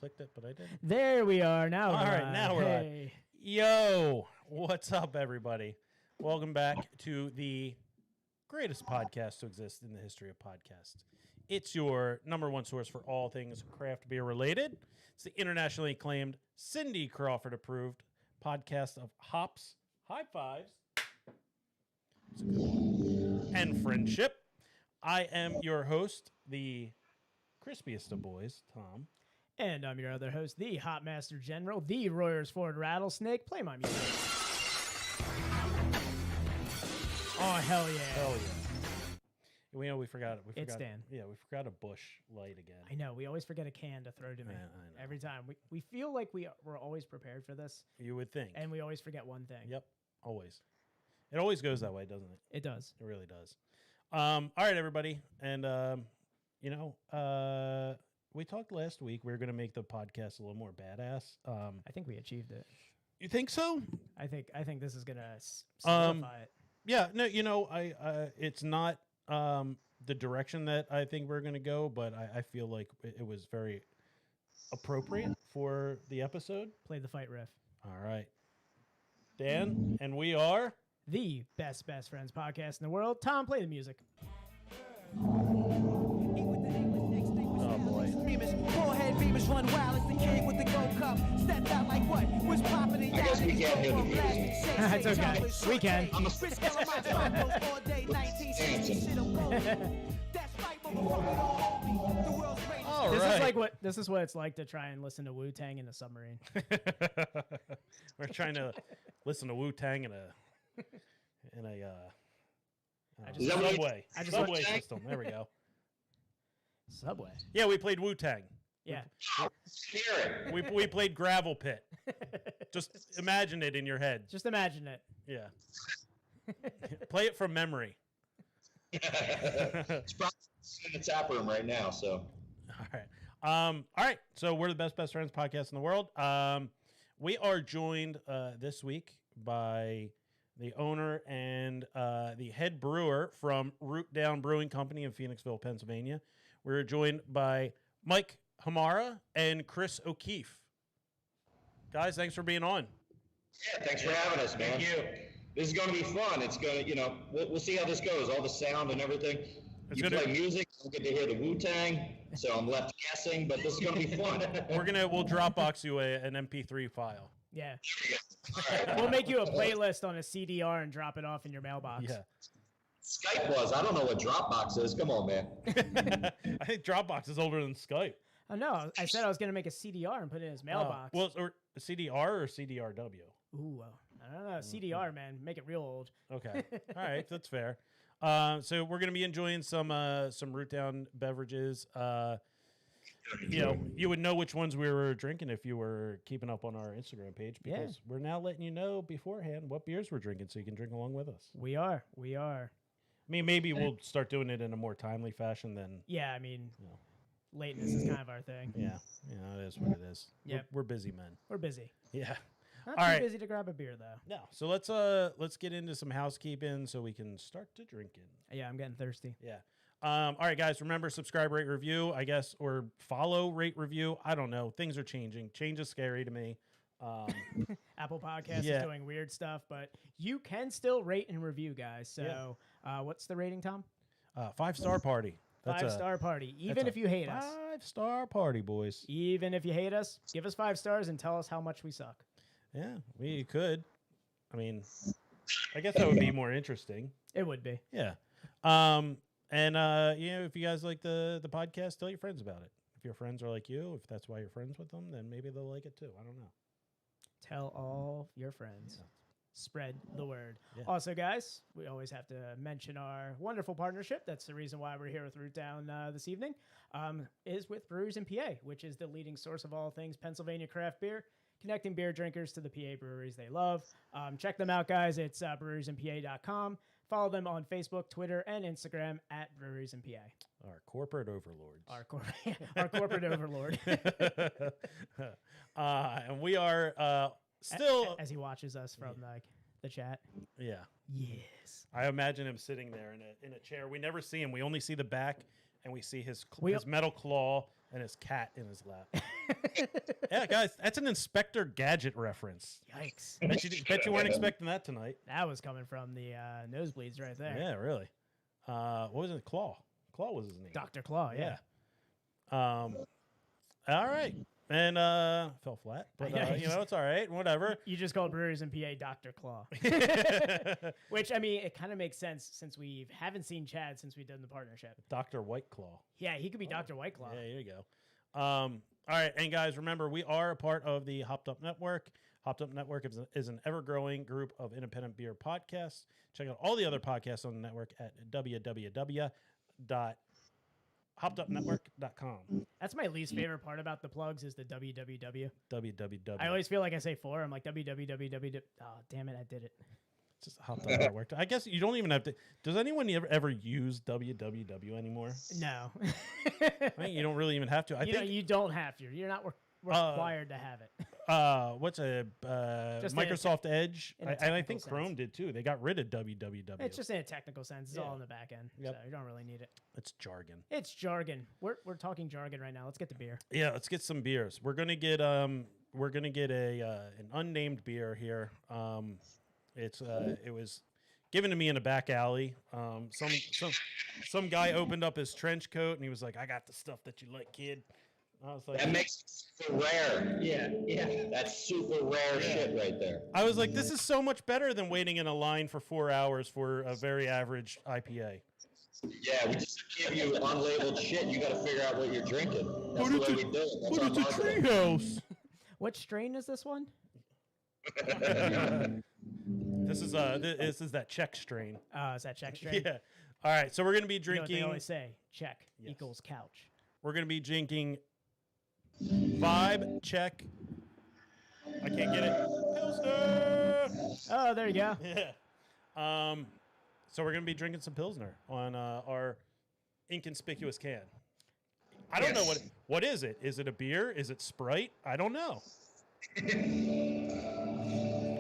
clicked it, but I didn't. There we are. Now All right, now we're on. Yo, what's up, everybody? Welcome back to the greatest podcast to exist in the history of podcasts. It's your number one source for all things craft beer related. It's the internationally acclaimed, Cindy Crawford approved podcast of hops, high fives, and friendship. I am your host, the crispiest of boys, Tom. And I'm your other host, the Hop Master General, the Royersford Rattlesnake. Play my music. Oh, hell yeah. Hell yeah. We forgot it. It's Dan. Yeah, we forgot a Bush Light again. I know. We always forget a can to throw to me. I know. Every time. We feel like we're always prepared for this. You would think. And we always forget one thing. Yep, always. It always goes that way, doesn't it? It does. It really does. All right, everybody. And, we talked last week. We were going to make the podcast a little more badass. I think we achieved it. You think so? I think this is going to solidify it. Yeah, no, it's not the direction that I think we're going to go, but I feel like it was very appropriate for the episode. Play the fight riff. All right. Dan, and we are... the best friends podcast in the world. Tom, play the music. Oh, boy. Forehead beamers run wild as the kid with the gold cup. Stepped out like what? Was popping. I guess we can't hear the music. That's okay. We can. I'm a All This right. is like this is what it's like to try and listen to Wu-Tang in a submarine. We're trying to listen to Wu-Tang in a subway. Subway system. There we go. Subway. Yeah, we played Wu-Tang. Yeah. Hear it. We played Gravel Pit. Just imagine it in your head. Just imagine it. Yeah. Play it from memory. It's probably in the tap room right now. So. All right. All right. So we're the best friends podcast in the world. We are joined this week by the owner and the head brewer from Root Down Brewing Company in Phoenixville, Pennsylvania. We're joined by Mike Hamara and Chris O'Keefe. Guys, thanks for being on. Yeah, thanks for having us, man. Thank you. This is going to be fun. It's going to, we'll see how this goes. All the sound and everything. You play music, I'll get to hear the Wu-Tang, so I'm left guessing, but this is going to be fun. We'll Dropbox you an MP3 file. Yeah. Right. We'll make you a playlist on a CDR and drop it off in your mailbox. Yeah. Skype was. I don't know what Dropbox is. Come on, man. I think Dropbox is older than Skype. Oh, no. I said I was going to make a CDR and put it in his mailbox. Or CDR or CDRW? Ooh, I don't know. CDR, man. Make it real old. Okay. All right. That's fair. So we're going to be enjoying some Root Down beverages. You would know which ones we were drinking if you were keeping up on our Instagram page, because we're now letting you know beforehand what beers we're drinking so you can drink along with us. We are. I mean, maybe we'll start doing it in a more timely fashion than... Yeah, I mean, lateness is kind of our thing. Yeah, it is what it is. Yep. We're busy men. We're busy. Yeah. Not All too right. busy to grab a beer, though. No. So let's get into some housekeeping so we can start to drinking. Yeah, I'm getting thirsty. Yeah. All right, guys, remember, subscribe, rate, review, I guess, or follow, rate, review. I don't know. Things are changing. Change is scary to me. Apple Podcast is doing weird stuff, but you can still rate and review, guys. So what's the rating, Tom? 5-star party. That's 5-star party. Even if you hate us. 5-star party, boys. Even if you hate us, give us 5 stars and tell us how much we suck. Yeah, we could. I mean, I guess that would be more interesting. It would be. Yeah. And if you guys like the podcast, tell your friends about it. If your friends are like you, if that's why you're friends with them, then maybe they'll like it too. I don't know. Tell all your friends. Yeah. Spread the word. Yeah. Also, guys, we always have to mention our wonderful partnership. That's the reason why we're here with Root Down this evening, is with Breweries in PA, which is the leading source of all things Pennsylvania craft beer, connecting beer drinkers to the PA breweries they love. Check them out, guys. It's breweriesinpa.com. Follow them on Facebook, Twitter, and Instagram at Breweries in PA. Our corporate overlords. Our corporate overlord. And we are still... As he watches us from the chat. Yeah. Yes. I imagine him sitting there in a chair. We never see him. We only see the back and we see his metal claw and his cat in his lap. Yeah, guys, that's an Inspector Gadget reference. Yikes! Bet you weren't expecting that tonight. That was coming from the nosebleeds right there. Yeah, really. What was it? Claw. Claw was his name. Dr. Claw. Yeah. All right. And fell flat, but it's all right. Whatever. You just called Brewers and PA Dr. Claw, which I mean, it kind of makes sense since we haven't seen Chad since we did the partnership. Dr. White Claw. Yeah, he could be Dr. White Claw. Yeah, there you go. All right, and guys, remember we are a part of the Hopped Up Network. Hopped Up Network is an ever-growing group of independent beer podcasts. Check out all the other podcasts on the network at www.hoppedupnetwork.com. That's my least favorite part about the plugs is the www. www. I always feel like I say 4. I'm like www. Oh, damn it, I did it. It's just Hopped Up Network. I guess you don't even have to. Does anyone ever use www anymore? No. I think you don't really even have to. I think you don't have to. You're not required to have it. What's Microsoft Edge? And I think Chrome did too. They got rid of www. It's just in a technical sense. It's all in the back end. Yep. So you don't really need it. It's jargon. It's jargon. We're talking jargon right now. Let's get the beer. Yeah, let's get some beers. We're gonna get an unnamed beer here. It was given to me in a back alley. Some guy opened up his trench coat and he was like, "I got the stuff that you like, kid." I was like, that makes it super rare. Yeah. That's super rare shit right there. I was like, this is so much better than waiting in a line for 4 hours for a very average IPA. Yeah, we just give you unlabeled shit. You got to figure out what you're drinking. That's the way we do it. That's our marketing. Treehouse. What strain is this one? This is that Czech strain. Oh, is that Czech strain? Yeah. All right, so we're gonna be You know drinking. what they always say, Czech equals couch. We're gonna be drinking Vibe Czech. I can't get it. Pilsner. Oh, there you go. Yeah. So we're gonna be drinking some Pilsner on our inconspicuous can. I don't know what is it. Is it a beer? Is it Sprite? I don't know.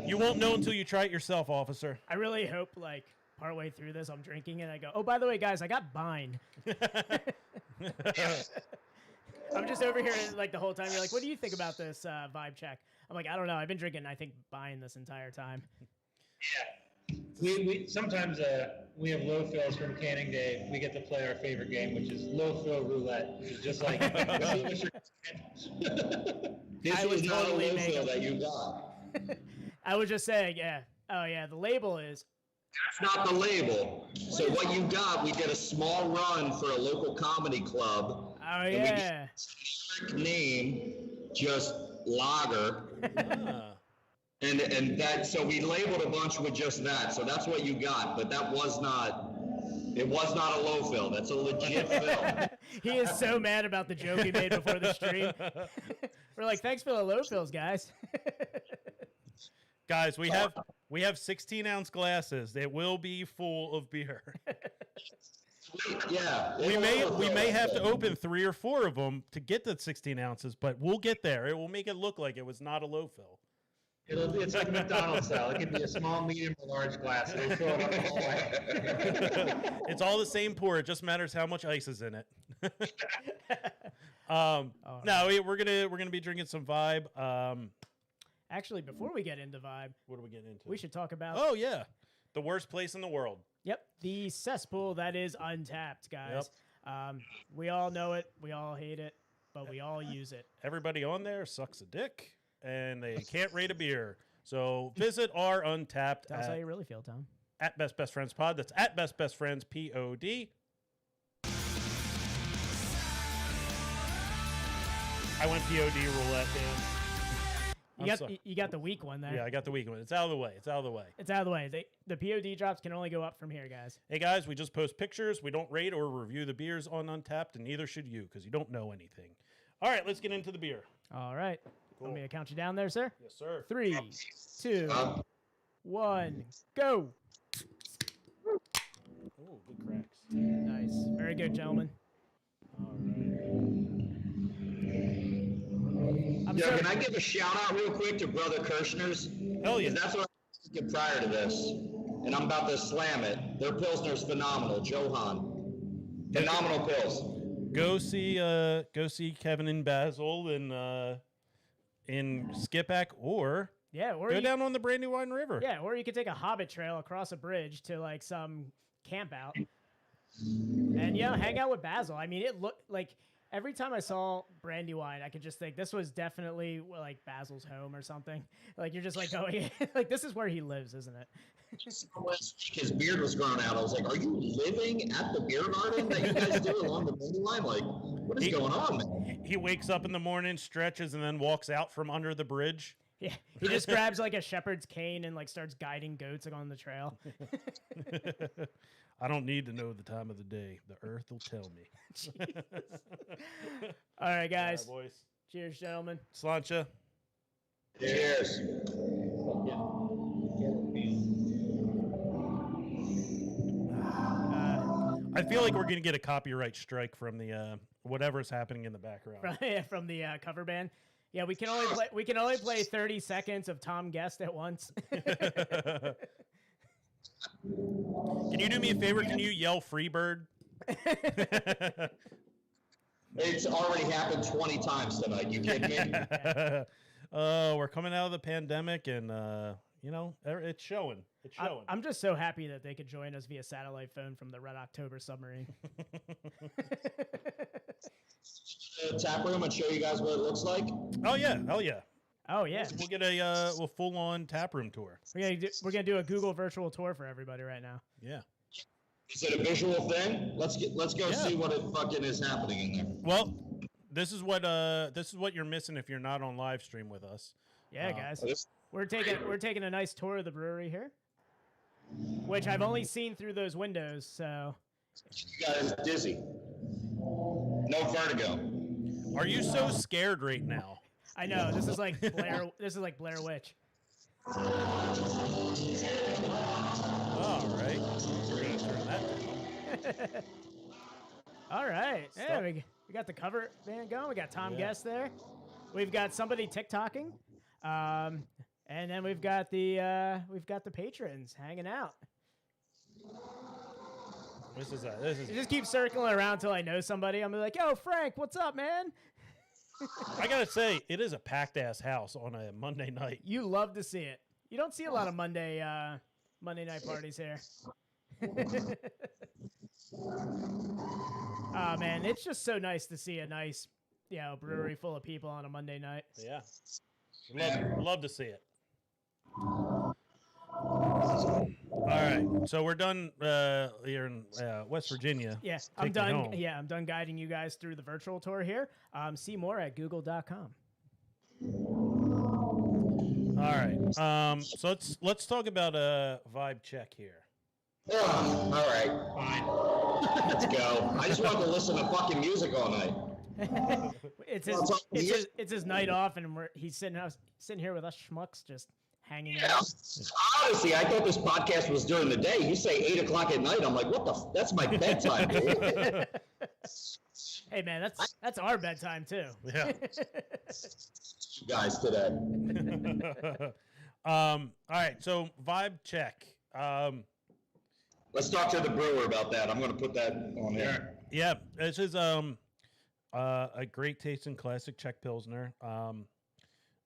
You won't know until you try it yourself, officer. I really hope, like, partway through this, I'm drinking and I go, oh, by the way, guys, I got Bine. I'm just over here, like, the whole time. You're like, what do you think about this vibe check? I'm like, I don't know. I've been drinking, I think, Bine this entire time. Yeah. We sometimes we have low fills from canning day. We get to play our favorite game, which is low fill roulette, which is just like this was not a low fill that you got. I was just saying, yeah. Oh, yeah, the label is. That's not the label. So what you got, we did a small run for a local comedy club. Oh, yeah. Name, just lager. And that, so we labeled a bunch with just that. So that's what you got. But that was not, it was not a low fill. That's a legit fill. He is so mad about the joke he made before the stream. We're like, thanks for the low fills, guys. Guys, we have 16-ounce glasses. They will be full of beer. Yeah. We may have to open 3 or 4 of them to get the 16 ounces, but we'll get there. It will make it look like it was not a low fill. It's like McDonald's style. It can be a small, medium, or large glass. It'll fill it up the whole way. It's all the same pour. It just matters how much ice is in it. No, we're gonna be drinking some Vibe. Actually, before we get into Vibe, What are we getting into? we should talk about. Oh yeah, the worst place in the world. Yep, the cesspool that is Untapped, guys. We all know it. We all hate it, but we all use it. Everybody on there sucks a dick, and they can't rate a beer. So visit our Untapped Tell us how you really feel, Tom. at Best Best Friends Pod. That's at Best Best Friends POD. I went POD roulette, Dan. You got the weak one there. Yeah, I got the weak one. It's out of the way. It's out of the way. It's out of the way. The POD drops can only go up from here, guys. Hey, guys, we just post pictures. We don't rate or review the beers on Untapped, and neither should you because you don't know anything. All right, let's get into the beer. All right. Cool. Want me to count you down there, sir? Yes, sir. 3, 2, 1, go. Oh, good cracks. Nice. Very good, gentlemen. All right. Can I give a shout out real quick to Brother Kirshner's? Hell yeah. That's what I was thinking prior to this, and I'm about to slam it. Their Pilsner's phenomenal. Johan. Hell yeah. It's a New York name, just like Johan. And that, so we labeled a bunch with just that. So that's what you got, but that was not a low fill. That was a legit fill. All right. Phenomenal pills. Go see Kevin and Basil in Skippack, or or go down on the Brandywine River. Yeah, or you could take a hobbit trail across a bridge to like some camp out, and hang out with Basil. I mean, it looked like every time I saw Brandywine, I could just think this was definitely like Basil's home or something. Like you're just like going, like this is where he lives, isn't it? His beard was growing out. I was like, "Are you living at the beer garden that you guys do along the Brandywine? Like, what is going on, man?" He wakes up in the morning, stretches, and then walks out from under the bridge. Yeah, he just grabs like a shepherd's cane and like starts guiding goats on the trail. I don't need to know the time of the day. The earth will tell me. All right, guys. All right, boys. Cheers, gentlemen. Slancha. Cheers. I feel like we're going to get a copyright strike from the whatever's happening in the background. From the cover band. Yeah, we can only play 30 seconds of Tom Guest at once. Can you do me a favor? Can you yell Freebird? It's already happened 20 times tonight. You kidding me? We're coming out of the pandemic, and it's showing. It's showing. I'm just so happy that they could join us via satellite phone from the Red October submarine. Tap room and show you guys what it looks like. Oh yeah, hell yeah. Oh yeah, we'll get a full on tap room tour. We're gonna do a Google virtual tour for everybody right now. Yeah. Is it a visual thing? Let's go see what it fucking is happening in there. Well, this is what you're missing if you're not on live stream with us. Yeah, guys, we're taking a nice tour of the brewery here, which I've only seen through those windows. So you guys dizzy? No vertigo. Are you so scared right now? I know this is like Blair. This is like Blair Witch. All right, we're gonna turn that down. All right, yeah, we got the cover band going. We got Tom Guest there. We've got somebody TikToking, and then we've got the patrons hanging out. This is You just keep circling around till I know somebody. I'm like, "Yo, Frank, what's up, man?" I gotta say, it is a packed ass house on a Monday night. You love to see it. You don't see a lot of Monday night parties here. Oh man, it's just so nice to see a nice, brewery full of people on a Monday night. Yeah, love to see it. All right, so we're done here in West Virginia. Yeah, I'm done. Yeah, I'm done guiding you guys through the virtual tour here. See more at google.com. All right, so let's talk about a vibe check here. All right, fine. Let's go. I just wanted to listen to fucking music all night. It's his night off, and he's sitting here with us schmucks just hanging out. Honestly, I thought this podcast was during the day. You say 8 o'clock at night. I'm like, what that's my bedtime, dude. Hey man, that's our bedtime too. Yeah. You guys today. All right, so vibe check. Let's talk to the brewer about that. I'm going to put that on there. Yeah, this is a great tasting classic Czech Pilsner.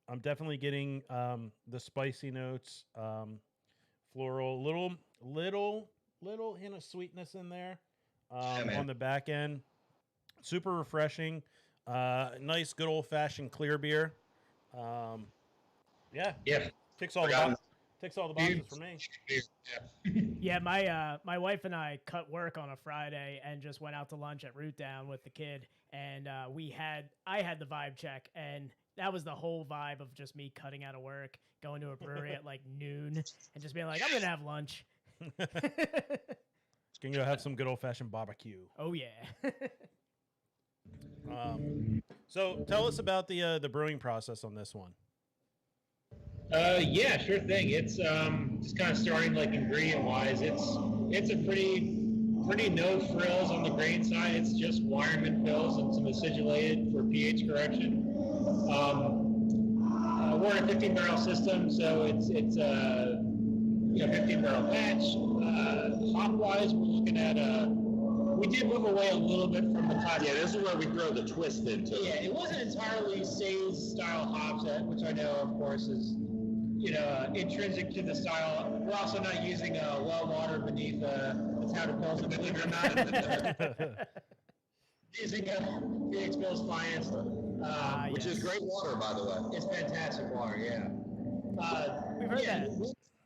I'm definitely getting the spicy notes, floral, little hint of sweetness in there on the back end. Super refreshing. Nice, good old fashioned clear beer. Yeah. Ticks all the boxes for me. Yeah, my wife and I cut work on a Friday and just went out to lunch at Root Down with the kid, and I had the vibe check, and that was the whole vibe of just me cutting out of work, going to a brewery at like noon, and just being like, I'm gonna have lunch. Just gonna go have some good old fashioned barbecue. Oh yeah. So tell us about the brewing process on this one. Yeah, sure thing. It's just kind of starting like ingredient wise. It's a pretty no frills on the grain side. It's just Wireman pills and some acidulated for pH correction. We're in a 15 barrel system, so it's 15 barrel batch. Hop wise, we're looking at we did move away a little bit from the classic. Yeah, this is where we throw the twist into. Yeah, it wasn't entirely Say's style hops, which I know, of course, is intrinsic to the style. We're also not using well water beneath the town of Pilsen, believe it or not. Using Phoenix Bill's Finest, which is great water, by the way. It's fantastic water, yeah. We've heard that.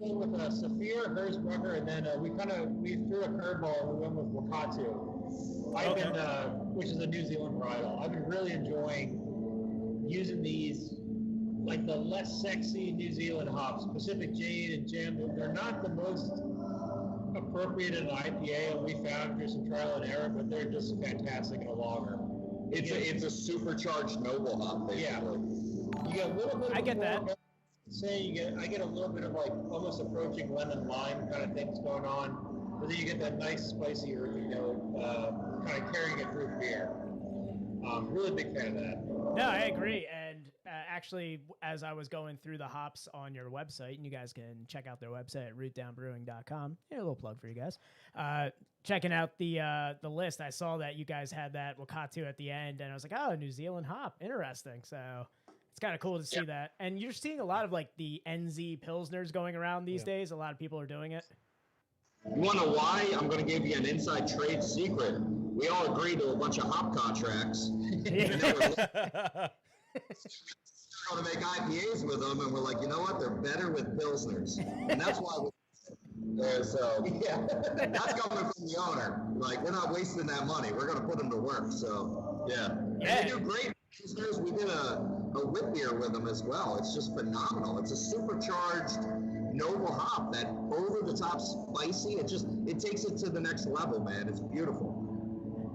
We went with Saphir, Herzbrucker, and then we threw a curveball and we went with Wakatu. I've been, which is a New Zealand varietal. I've been really enjoying using these, like the less sexy New Zealand hops, Pacific Jade and Gem. They're not the most appropriate in an IPA, and we found through some trial and error, but they're just fantastic in a lager. It's a supercharged noble hop, basically. Yeah. You get a little bit. I get that. I get a little bit of like almost approaching lemon lime kind of things going on, but then you get that nice spicy earthy note, kind of carrying it through beer. Really big fan of that. No, I agree. And actually, as I was going through the hops on your website, and you guys can check out their website at rootdownbrewing.com. Yeah, a little plug for you guys. Checking out the list, I saw that you guys had that Wakatu at the end, and I was like, oh, New Zealand hop, interesting. So it's kind of cool to see that. And you're seeing a lot of like the NZ Pilsners going around these days. A lot of people are doing it. You want to know why? I'm going to give you an inside trade secret. We all agreed to a bunch of hop contracts. And then we're going to make IPAs with them, and we're like, you know what? They're better with Pilsners. And that's why so that's coming from the owner. Like, we're not wasting that money. We're going to put them to work. So, yeah. And they do great Pilsners. We did a whip beer with them as well. It's just phenomenal. It's a supercharged noble hop that over the top spicy. It takes it to the next level, man. It's beautiful.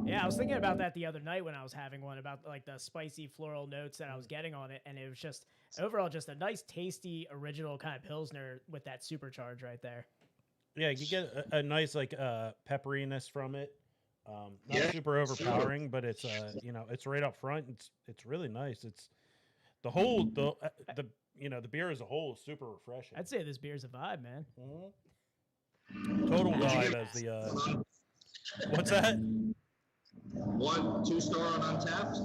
Yeah, I was thinking about that the other night when I was having one, about like the spicy floral notes that I was getting on it, and it was just overall just a nice, tasty, original kind of Pilsner with that supercharge right there. Yeah, you get a nice like pepperiness from it. Not super overpowering, but it's it's right up front. It's really nice. It's the whole the beer as a whole is super refreshing. I'd say this beer's a vibe, man. Mm-hmm. Total vibe as the what's that? 1-2 star on Untapped?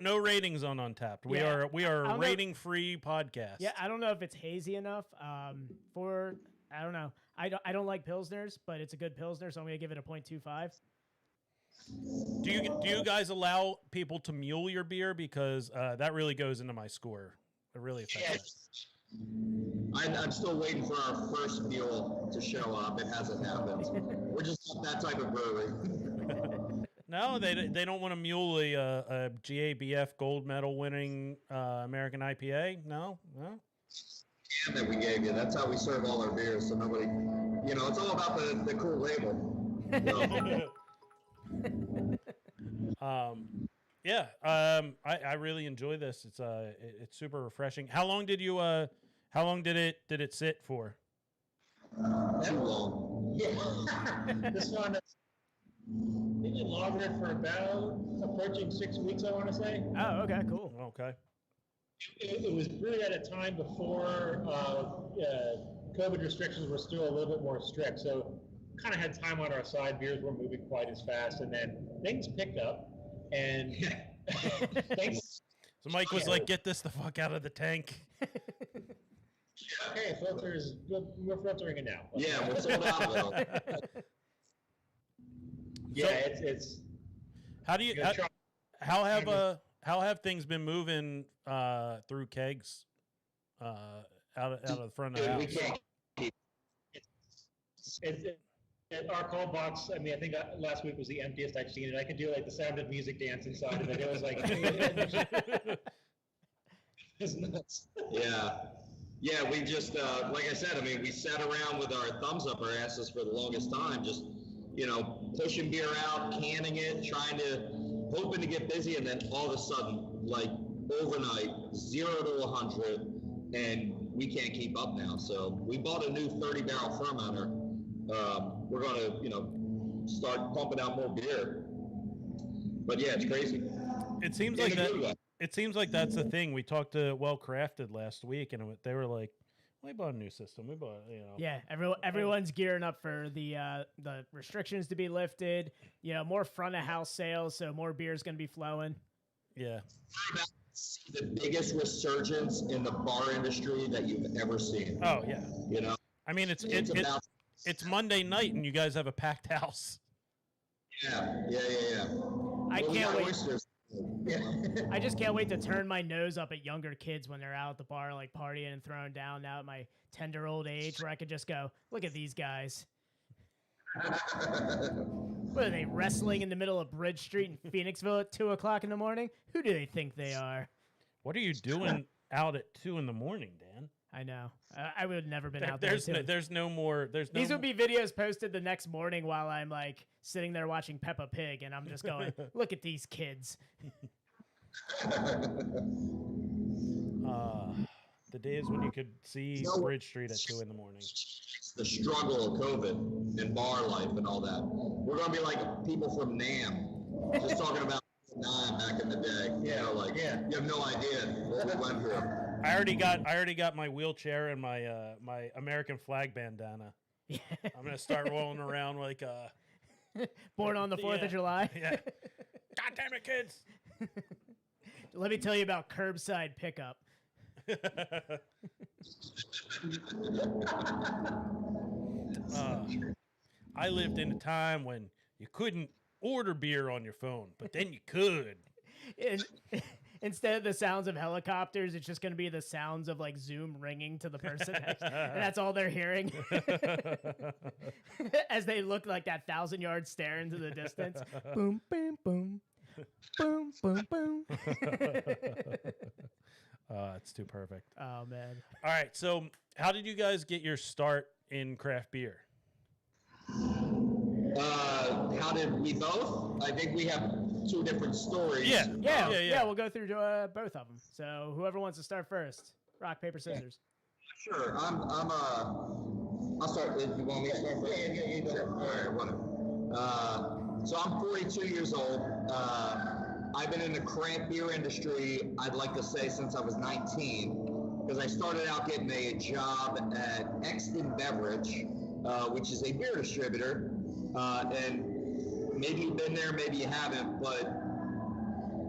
No ratings on Untapped. We are a rating free podcast. Yeah, I don't know if it's hazy enough. I don't know. I don't like Pilsners, but it's a good Pilsner, so I'm gonna give it a 0.25. Do you guys allow people to mule your beer? Because that really goes into my score. It really affects it. I'm still waiting for our first mule to show up. It hasn't happened. We're just not that type of brewery. No, they don't want to mule a GABF gold medal winning American IPA. No. Can that we gave you. That's how we serve all our beers. So nobody, it's all about the cool label. I really enjoy this. It's super refreshing. How long did it sit for? Too long. Yeah. This one we did longer for about approaching 6 weeks, I want to say. Oh, okay, cool. Okay. It was brewed at a time before COVID restrictions were still a little bit more strict, so kind of had time on our side. Beers weren't moving quite as fast, and then things picked up, and So Mike was like, "Get this the fuck out of the tank." Okay, filters. We're filtering it now. Yeah, we're sold out of it. Yeah, it's. How do you? How have things been moving through kegs out of the front of the house? Our cold box, I mean, I think last week was the emptiest I've seen it. I could do like the Sound of Music dance inside of it. It was like, it's nuts. Yeah, we just, like I said, I mean, we sat around with our thumbs up our asses for the longest time, just, pushing beer out, canning it, hoping to get busy, and then all of a sudden, like overnight, 0 to 100, and we can't keep up now. So we bought a new 30-barrel fermenter. We're going to, start pumping out more beer. But yeah, it's crazy. It seems like that. It seems like that's the thing. We talked to Well Crafted last week, and they were like, We bought a new system. We bought, Yeah, everyone's gearing up for the restrictions to be lifted. More front of house sales, so more beer is going to be flowing. Yeah. The biggest resurgence in the bar industry that you've ever seen. Oh yeah. I mean, it's Monday night and you guys have a packed house. Yeah. I can't wait. I just can't wait to turn my nose up at younger kids when they're out at the bar, like partying and throwing down now at my tender old age, where I could just go, look at these guys. What are they, wrestling in the middle of Bridge Street in Phoenixville at 2 o'clock in the morning? Who do they think they are? What are you doing out at 2 in the morning, Dan? I know. I would have never been out there. There's no more. These would be videos posted the next morning while I'm like sitting there watching Peppa Pig, and I'm just going, look at these kids. The days when you could see Bridge Street at 2 in the morning. The struggle of COVID and bar life and all that. We're gonna be like people from NAM, just talking about NAM back in the day. You have no idea what we went through. I already got my wheelchair and my my American flag bandana. I'm gonna start rolling around like born on the 4th of July. Yeah. God damn it, kids! Let me tell you about curbside pickup. I lived in a time when you couldn't order beer on your phone, but then you could. Instead of the sounds of helicopters, it's just going to be the sounds of like Zoom ringing to the person next, and that's all they're hearing as they look like that 1,000-yard stare into the distance. Boom, boom, boom, boom, boom, boom. It's too perfect. Oh man! All right, so how did you guys get your start in craft beer? How did we both? I think we have 2 different stories. Yeah. We'll go through both of them. So whoever wants to start first, rock, paper, scissors. Sure. I'll start. You want me to start first? Yeah. All right, whatever. So I'm 42 years old. I've been in the craft beer industry, I'd like to say, since I was 19, because I started out getting a job at Exton Beverage, which is a beer distributor. And maybe you've been there, maybe you haven't, but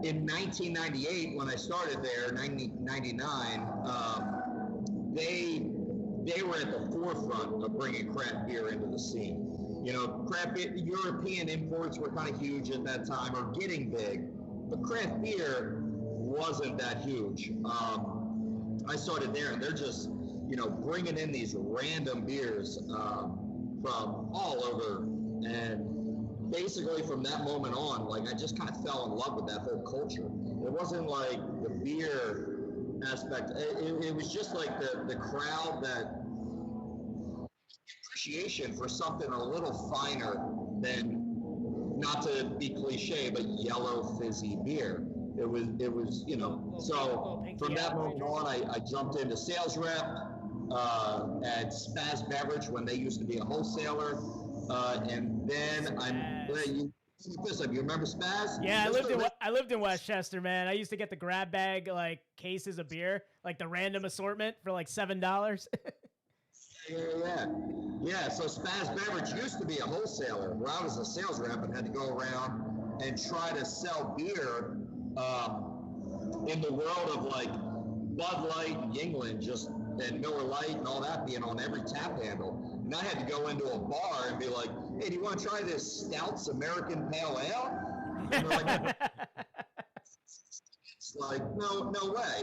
in 1998, when I started there, 1999, they were at the forefront of bringing craft beer into the scene. Craft beer, European imports were kind of huge at that time, or getting big, but craft beer wasn't that huge. I started there, and they're just, bringing in these random beers from all over, and basically from that moment on, like, I just kind of fell in love with that whole culture. It wasn't like the beer aspect. It was just like the crowd, that appreciation for something a little finer than, not to be cliche, but yellow fizzy beer. It was so from that moment on, I jumped into sales rep at Spaz Beverage when they used to be a wholesaler. And then you remember Spaz? Yeah, I lived in Westchester, man. I used to get the grab bag, like, cases of beer, like the random assortment for like $7. Yeah, so Spaz Beverage used to be a wholesaler where I was a sales rep and had to go around and try to sell beer in the world of like Bud Light and Yuengling, and Miller Lite and all that being on every tap handle. And I had to go into a bar and be like, hey, do you want to try this Stouts American Pale Ale? And they're like, it's like, no way.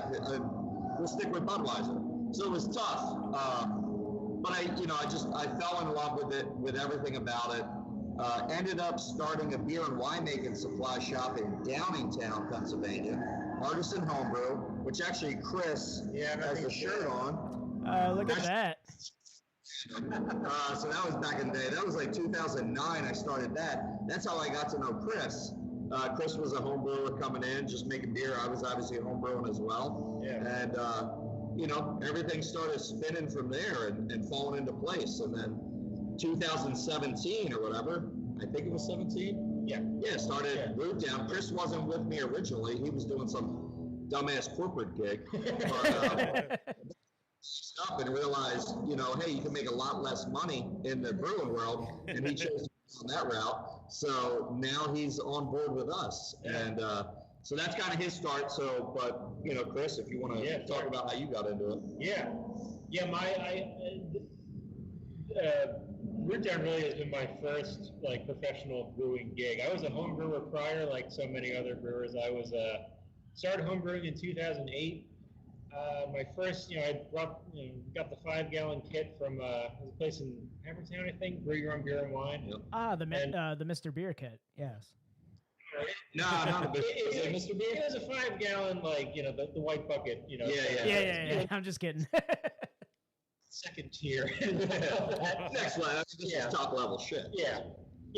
We'll stick with Budweiser. So it was tough. But I fell in love with it, with everything about it. Ended up starting a beer and winemaking supply shop in Downingtown, Pennsylvania, Artisan Homebrew, which actually Chris has the shirt on. Look at that. So that was back in the day. That was like 2009 I started that. That's how I got to know Chris. Chris was a home brewer coming in, just making beer. I was obviously a home brewing as well. Yeah. And, everything started spinning from there and falling into place. And then 2017 or whatever, I think it was 17. Yeah, started Root Down. Chris wasn't with me originally. He was doing some dumbass corporate gig. up and realized, hey, you can make a lot less money in the brewing world, and he chose to go on that route. So now he's on board with us, and so that's kind of his start. So, but Chris, if you want to talk about how you got into it. Root Down really has been my first professional brewing gig. I was a home brewer prior, like so many other brewers. I was started home brewing in 2008. My first, I got the 5-gallon kit from a place in Havertown, I think, Brew Your Own Beer and Wine. Yep. The Mr. Beer kit, yes. No, not the Mr. Beer. It was a 5-gallon, the white bucket, Yeah. I'm just kidding. Second tier. Next level. This is top level shit. Yeah,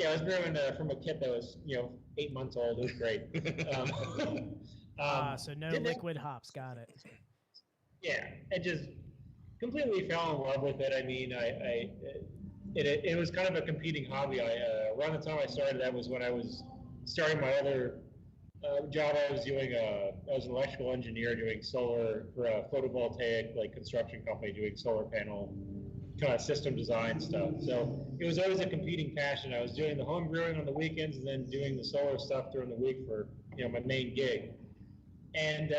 I was brewing from a kit that was 8 months old. It was great. So no liquid hops. Got it. Yeah, I just completely fell in love with it. I mean, it was kind of a competing hobby. Around the time I started, that was when I was starting my other job. I was doing I was an electrical engineer doing solar for a photovoltaic construction company, doing solar panel kind of system design stuff. So it was always a competing passion. I was doing the home brewing on the weekends and then doing the solar stuff during the week for my main gig. And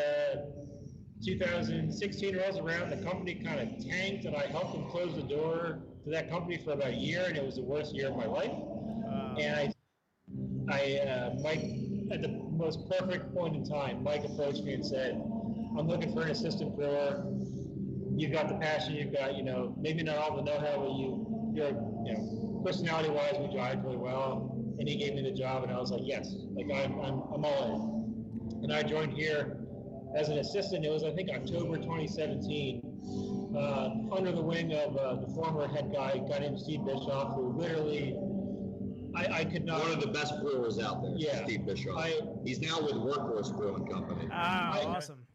2016 rolls around, the company kind of tanked, and I helped them close the door to that company for about a year, and it was the worst year of my life. And Mike, at the most perfect point in time, Mike approached me and said, I'm looking for an assistant brewer. You've got the passion, you've got, maybe not all the know-how, but you're personality-wise, we jive really well. And he gave me the job, and I was like, yes, I'm all in. And I joined here as an assistant. It was, I think, October 2017, under the wing of the former head guy named Steve Bischoff, who literally, I could not. One of the best brewers out there, yeah, Steve Bischoff. He's now with Workhorse Brewing Company. Awesome.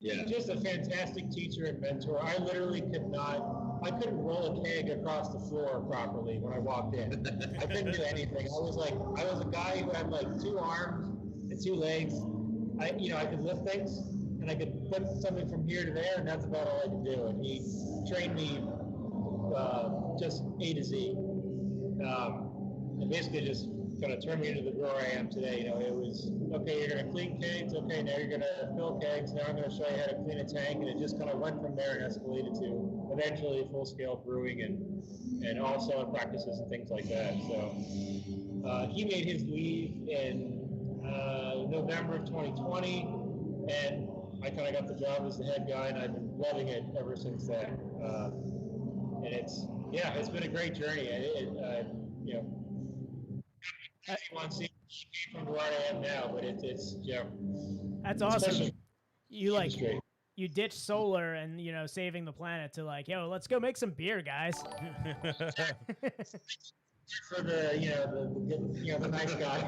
Yeah. Just a fantastic teacher and mentor. I literally couldn't roll a keg across the floor properly when I walked in. I couldn't do anything. I was a guy who had 2 arms and 2 legs. I could lift things and I could put something from here to there, and that's about all I could do. And he trained me just A to Z. And basically just kind of turned me into the brewer I am today. It was, okay, you're going to clean kegs. Okay, now you're going to fill kegs. Now I'm going to show you how to clean a tank. And it just kind of went from there and escalated to eventually full-scale brewing and all selling practices and things like that. So he made his leave in November of 2020, and I kind of got the job as the head guy, and I've been loving it ever since then. And it's been a great journey. One seems from where I am now, but it's That's awesome. You ditch solar and saving the planet to let's go make some beer, guys. For the nice guy.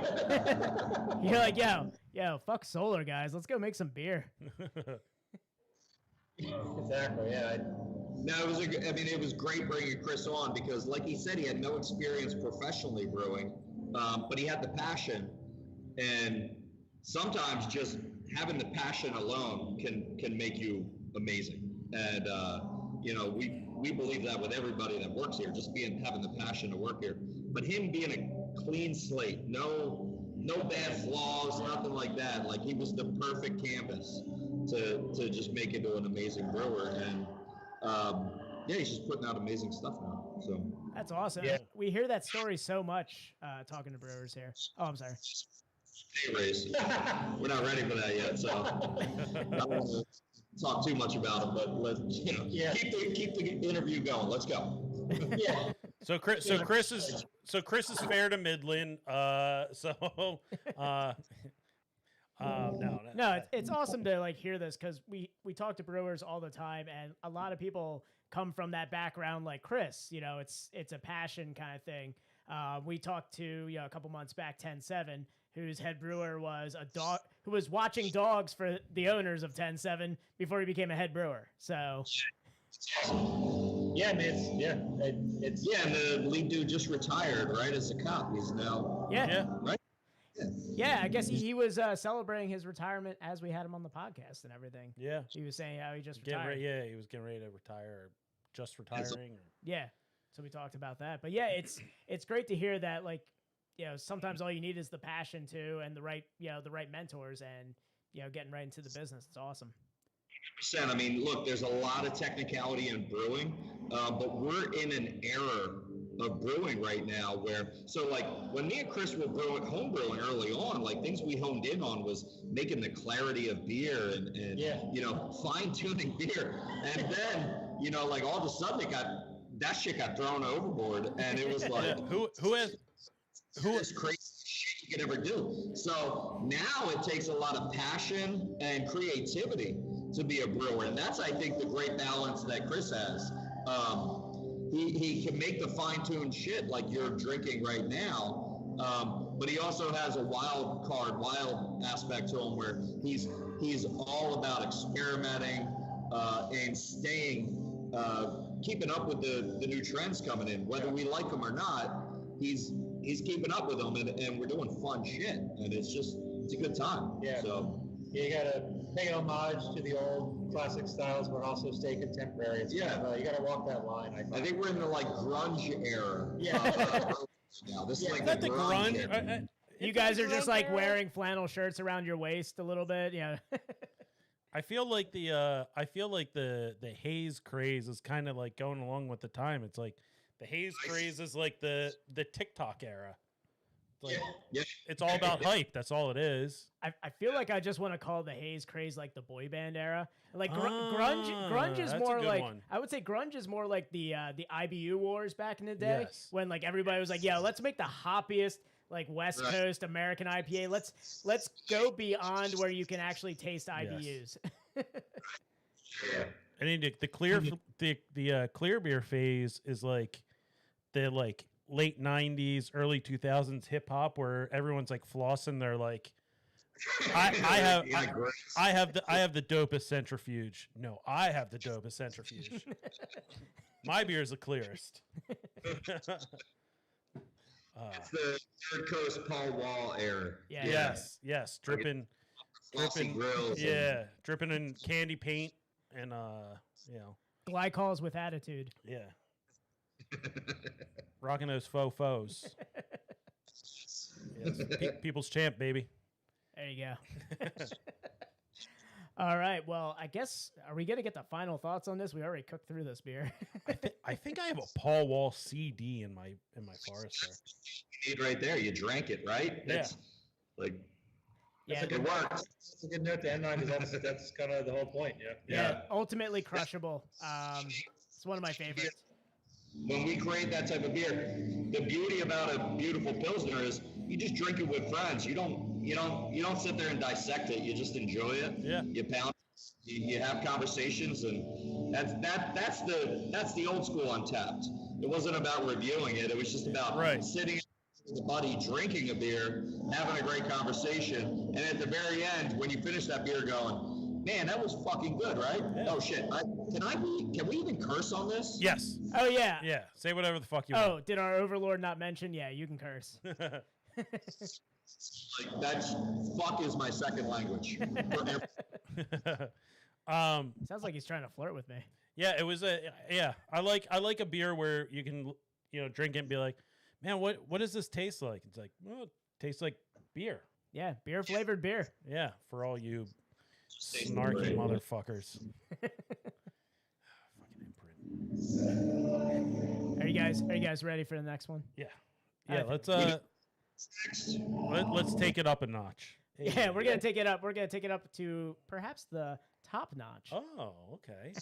You're like, yo, fuck solar, guys. Let's go make some beer. Exactly. Yeah. No, it was great bringing Chris on because, like he said, he had no experience professionally brewing, but he had the passion, and sometimes just having the passion alone can make you amazing. And we believe that with everybody that works here, just having the passion to work here. But him being a clean slate, no bad flaws, nothing like that. He was the perfect canvas to just make into an amazing brewer. And he's just putting out amazing stuff now. So that's awesome. Yeah. We hear that story so much talking to brewers here. Oh, I'm sorry. Race. We're not ready for that yet, so I don't want to talk too much about it, but let's keep the interview going. Let's go. Yeah. So Chris is fair to Midland. No. No, it's awesome to hear this because we talk to brewers all the time, and a lot of people come from that background like Chris. It's a passion kind of thing. We talked to a couple months back 10-7, whose head brewer was a dog who was watching dogs for the owners of 10-7 before he became a head brewer. So yeah, man, and the lead dude just retired, right, as a cop. He's now right. Yeah, I guess he was celebrating his retirement as we had him on the podcast and everything. Yeah. He was saying how he just retired. He was getting ready to retire, or just retiring. Yeah. So we talked about that. But yeah, it's great to hear that, like, sometimes all you need is the passion too, and the right mentors, and getting right into the business. It's awesome. I mean, look, there's a lot of technicality in brewing, but we're in an era of brewing right now where, so like when me and Chris were home brewing early on, like things we honed in on was making the clarity of beer and fine tuning beer. And then, like all of a sudden that shit got thrown overboard, and it was like, who is crazy shit you could ever do. So now it takes a lot of passion and creativity to be a brewer, and that's, I think, the great balance that Chris has. He can make the fine-tuned shit like you're drinking right now, but he also has a wild aspect to him where he's all about experimenting and keeping up with the new trends coming in, whether we like them or not. He's keeping up with them, and we're doing fun shit, and it's a good time. Yeah. So you gotta pay homage to the old classic styles, but also stay contemporary. It's you gotta walk that line. I think we're in the like grunge era. Yeah. Now this is like the grunge. You guys are just like wearing flannel shirts around your waist a little bit. Yeah. I feel like the haze craze is kind of like going along with the time. It's like the haze craze is like the TikTok era. Like, it's all about hype. That's all it is. I feel like I just want to call the haze craze like the boy band era. Like grunge is more like I would say grunge is more like the IBU wars back in the day, when like everybody was like, yeah, let's make the hoppiest like West Coast American IPA. Let's go beyond where you can actually taste IBUs. I mean the clear beer phase is like the like late 90s, early 2000s hip hop where everyone's like flossing their like I have the dopest centrifuge. No, I have the dopest centrifuge. My beer is the clearest. It's the Third Coast Paul Wall era. Yeah. Yes. Dripping grills. Yeah. Dripping in candy paint and glycols with attitude. Yeah. Rocking those faux. Yes. People's champ, baby. There you go. All right. Well, I guess, are we going to get the final thoughts on this? We already cooked through this beer. I think I have a Paul Wall CD in my Forester. You need right there. You drank it, right? That's it works. It's a good note to end on, because that's kind of the whole point. Yeah. Ultimately crushable. It's one of my favorites. When we create that type of beer, the beauty about a beautiful Pilsner is you just drink it with friends. You don't sit there and dissect it. You just enjoy it. Yeah. You pound it, you have conversations, and that's the old school Untapped. It wasn't about reviewing it. It was just about sitting with a buddy, drinking a beer, having a great conversation, and at the very end, when you finish that beer, going, man, that was fucking good, right? Yeah. Oh shit! Can we even curse on this? Yes. Oh yeah. Yeah. Say whatever the fuck you want. Oh, did our overlord not mention? Yeah, you can curse. Like that's fuck is my second language. Sounds like he's trying to flirt with me. Yeah, it was I like a beer where you can drink it and be like, man, what does this taste like? It's like, well, it tastes like beer. Yeah, beer flavored beer. Yeah, for all you snarky motherfuckers. Fucking imprint. Are you guys ready for the next one? Yeah. Let's take it up a notch. Hey, yeah, we're gonna take it up. We're gonna take it up to perhaps the top notch. Oh, okay.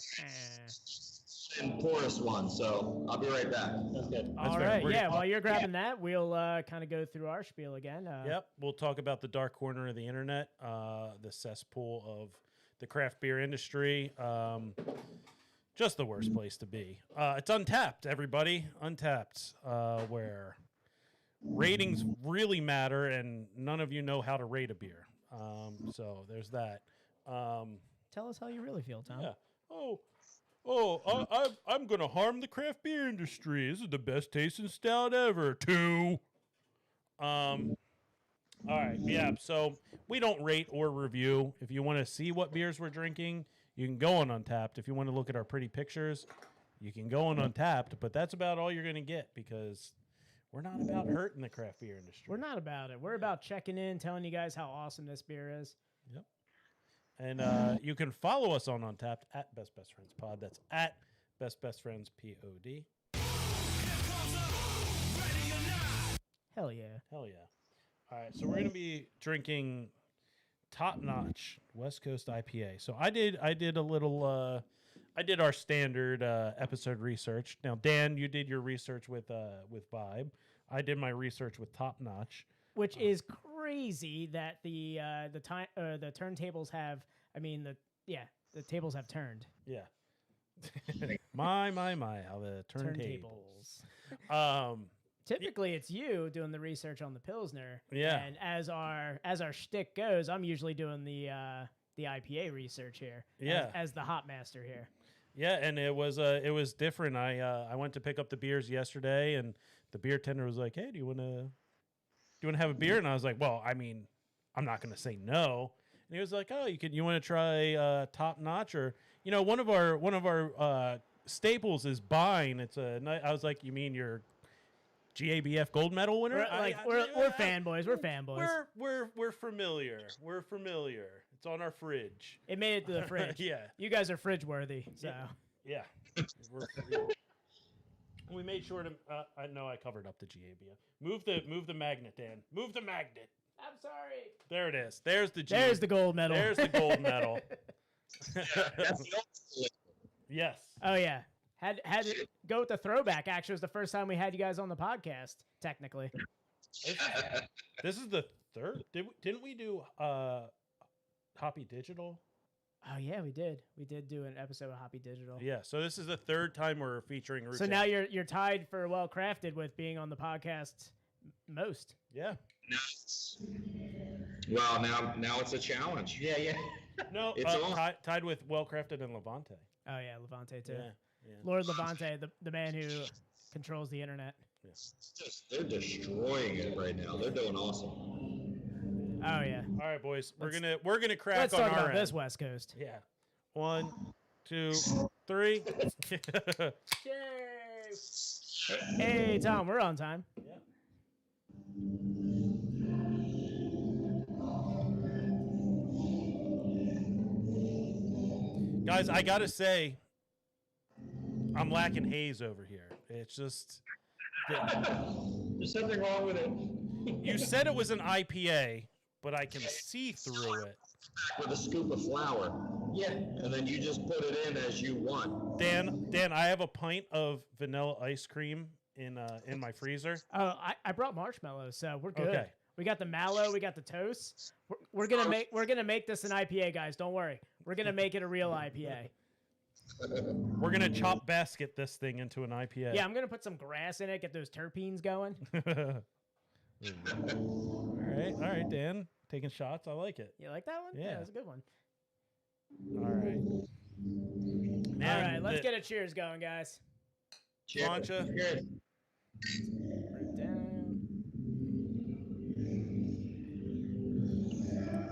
And poorest one, so I'll be right back. That's good. All right. Yeah. While you're grabbing that, we'll kind of go through our spiel again. Yep. We'll talk about the dark corner of the internet, the cesspool of the craft beer industry. Just the worst place to be. It's Untapped, everybody. Untapped, where ratings really matter, and none of you know how to rate a beer. So there's that. Tell us how you really feel, Tom. Yeah. I'm going to harm the craft beer industry. This is the best tasting stout ever. 2. All right. Yeah. So we don't rate or review. If you want to see what beers we're drinking, you can go on Untapped. If you want to look at our pretty pictures, you can go on Untapped. But that's about all you're going to get because we're not about hurting the craft beer industry. We're not about it. We're about checking in, telling you guys how awesome this beer is. Yep. And you can follow us on Untapped at Best Best Friends Pod. That's at Best Best Friends POD. Hell yeah. Hell yeah. All right, so we're going to be drinking Top Notch West Coast IPA. So I did a little I did our standard episode research. Now Dan, you did your research with Vibe. I did my research with Top Notch. Which is crazy that the turntables have the tables have turned. Yeah. my how the turntables. Typically, it's you doing the research on the Pilsner. Yeah. And as our shtick goes, I'm usually doing the IPA research here. Yeah. As the hop master here. Yeah, and it was different. I went to pick up the beers yesterday, and the beer tender was like, "Hey, do you want to have a beer?" And I was like, "Well, I mean, I'm not going to say no." And he was like, "Oh, you want to try Top Notch, or one of our staples is Bine. It's I was like, "You mean your GABF gold medal winner?" We're fanboys. We're fanboys. We're familiar. We're familiar. It's on our fridge. It made it to the fridge. Yeah. You guys are fridge worthy. So yeah. We made sure to. I know I covered up the GABF. Move the magnet, Dan. Move the magnet. I'm sorry. There it is. There's the There's the gold medal. There's the gold medal. That's the old Yes. Oh yeah. Had to go with the throwback. Actually, it was the first time we had you guys on the podcast. Technically, This is the third. Didn't we do Hoppy Digital? Oh yeah, we did. We did do an episode of Hoppy Digital. Yeah. So this is the third time we're featuring. Root So now you're tied for Well Crafted with being on the podcast most. Yeah. Well, now it's a challenge. Yeah. No, It's all- tied with Well Crafted and Levante. Oh yeah, Levante too. Yeah. Lord Levante, the man who controls the internet. They're destroying it right now. They're doing awesome. Oh yeah. All right, boys. We're gonna crack Let's on talk our about end. this West Coast. Yeah. 1, 2, 3. Hey Tom, we're on time. Yeah. Guys, I gotta say, I'm lacking haze over here. It's just There's something wrong with it. you said it was an IPA, but I can see through it. With a scoop of flour. Yeah. And then you just put it in as you want. Dan, I have a pint of vanilla ice cream in my freezer. Oh, I brought marshmallows, so we're good. Okay. We got the mallow, we got the toast. We're gonna make this an IPA, guys. Don't worry. We're gonna make it a real IPA. We're gonna chop basket this thing into an IPA. Yeah, I'm gonna put some grass in it, get those terpenes going. All right, Dan, taking shots. I like it. You like that one? Yeah. That's a good one. All right. All right, let's get a cheers going, guys. Plancha. Good. Write it down.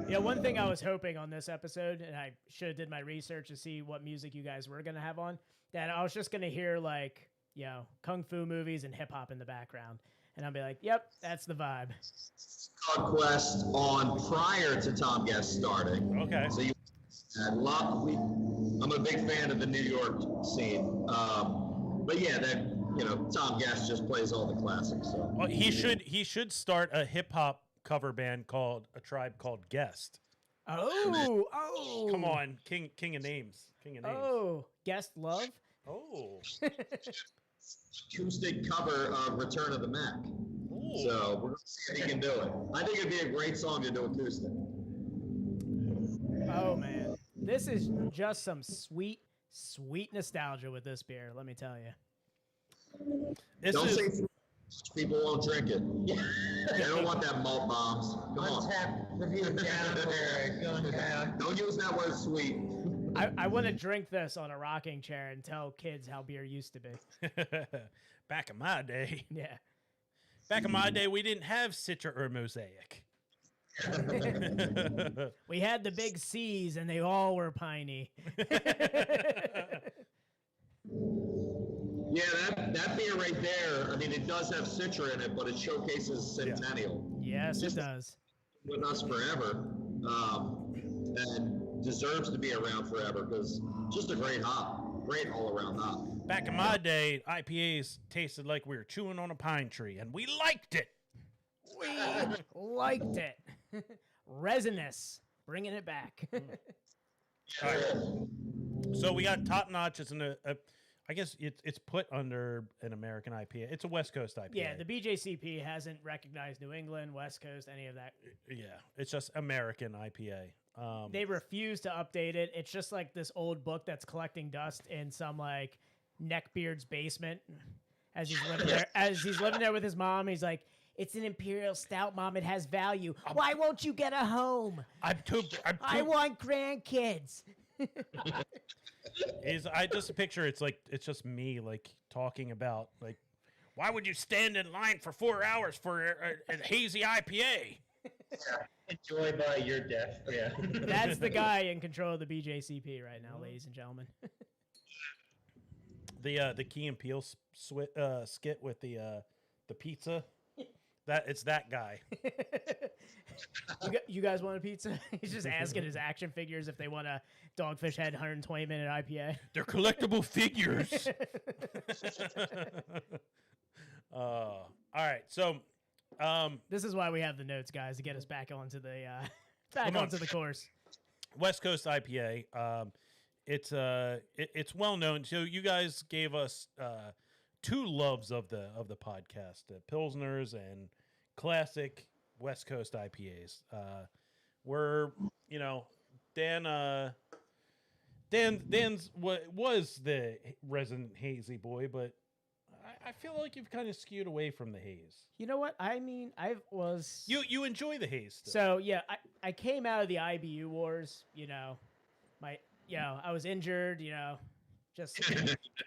Yeah, one thing I was hoping on this episode, and I should have did my research to see what music you guys were gonna have on, that I was just gonna hear like, kung fu movies and hip hop in the background, and I'll be like, "Yep, that's the vibe." Conquest on prior to Tom Guest starting. Okay. So I'm a big fan of the New York scene. But yeah, Tom Guest just plays all the classics. So. Well, he should start a hip hop cover band called A Tribe Called Guest. Oh, Come on, king of names. Oh, guest love. Oh. Acoustic cover of Return of the Mac. Ooh. So we're going to see if he can do it. I think it'd be a great song to do acoustic. Oh man, this is just some sweet nostalgia with this beer. Let me tell you. Don't say people won't drink it. They don't want that malt bombs. Come on. Untapped review down there. Going down. Don't use that word sweet. I want to drink this on a rocking chair and tell kids how beer used to be. Back in my day. Yeah. Back in my day, we didn't have Citra or Mosaic. We had the big C's, and they all were piney. Yeah, that beer right there, I mean, it does have Citra in it, but it showcases Centennial. Yes, it does. With us forever, and deserves to be around forever because just a great hop, great all-around hop. Back in my day, IPAs tasted like we were chewing on a pine tree, and we liked it. We liked it. Resinous, bringing it back. All right. So we got Top Notch. It's I guess it's put under an American IPA. It's a West Coast IPA. Yeah, the BJCP hasn't recognized New England, West Coast, any of that. Yeah, it's just American IPA. They refuse to update it. It's just like this old book that's collecting dust in some like neckbeard's basement as he's living there. As he's living there with his mom, he's like, "It's an imperial stout, Mom. It has value. Why won't you get a home? I want grandkids." I just picture it's just me like talking about like, why would you stand in line for 4 hours for a hazy IPA? Enjoy by your death. Yeah. That's the guy in control of the BJCP right now, ladies and gentlemen. The Key and Peele skit with the pizza. It's that guy. You guys want a pizza? He's just asking his action figures if they want a Dogfish Head 120-minute IPA. They're collectible figures. All right, so this is why we have the notes, guys, to get us back onto the course. West Coast IPA. It's well known. So you guys gave us two loves of the podcast: Pilsners and classic West Coast IPAs. We're Dan's was the resident hazy boy, but I feel like you've kind of skewed away from the haze. You know what? I mean, You enjoy the haze still. So yeah, I came out of the IBU wars. I was injured. Just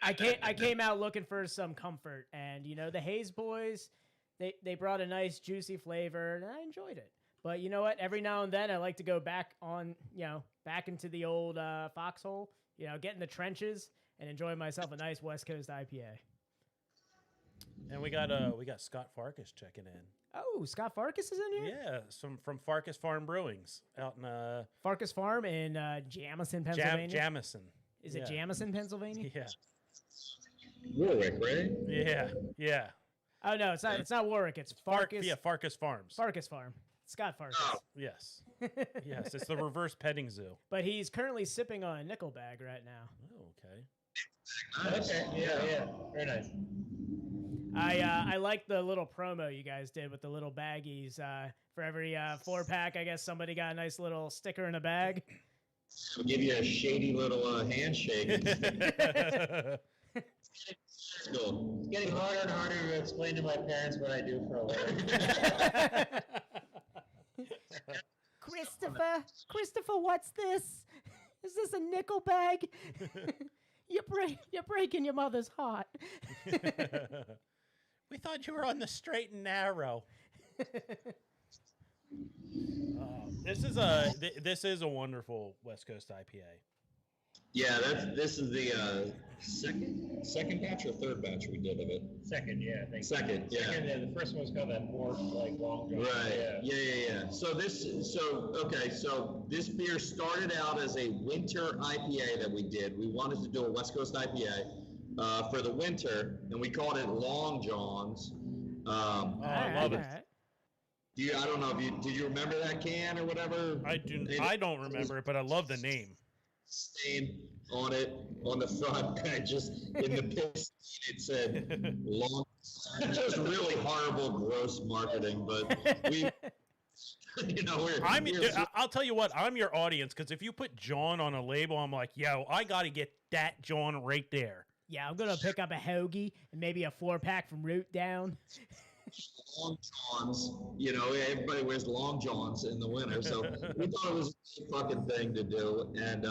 I came out looking for some comfort, and the Haze boys, they brought a nice juicy flavor, and I enjoyed it. But you know what? Every now and then I like to go back into the old foxhole, get in the trenches and enjoy myself a nice West Coast IPA. And we got Scott Farkas checking in. Oh, Scott Farkas is in here? Yeah, from Farkas Farm Brewings out in Farkas Farm in Jamison, Pennsylvania. Jamison. Is it Jamison, Pennsylvania? Yeah. Warwick, right? Yeah. Oh no, it's not Warwick. It's Farkas. Farkas Farms. Farkas Farm. Scott Farkas. Oh. Yes. Yes, it's the reverse petting zoo. But he's currently sipping on a nickel bag right now. Oh, okay. Nice. Okay. Yeah. Very nice. I like the little promo you guys did with the little baggies. For every 4-pack, I guess somebody got a nice little sticker in a bag. We'll give you a shady little handshake. Cool. It's getting harder and harder to explain to my parents what I do for a living. Christopher, what's this? Is this a nickel bag? You're breaking your mother's heart. We thought you were on the straight and narrow. This is a wonderful West Coast IPA. Yeah, this is the second batch or third batch we did of it. Second, yeah. I think. Second, yeah. Second, the first one was called that more like long john. Right. Yeah. So this beer started out as a winter IPA that we did. We wanted to do a West Coast IPA for the winter, and we called it Long Johns. I love it. I don't know if did you remember that can or whatever? I don't remember it, but I love the name. Stain on it on the front, just in the piss it said long. Just really horrible, gross marketing, but we. I'll tell you what, I'm your audience, because if you put John on a label, I'm like, yo, I got to get that John right there. Yeah, I'm going to pick up a hoagie and maybe a 4-pack from Root Down. Long Johns, everybody wears long johns in the winter, so we thought it was a fucking thing to do, and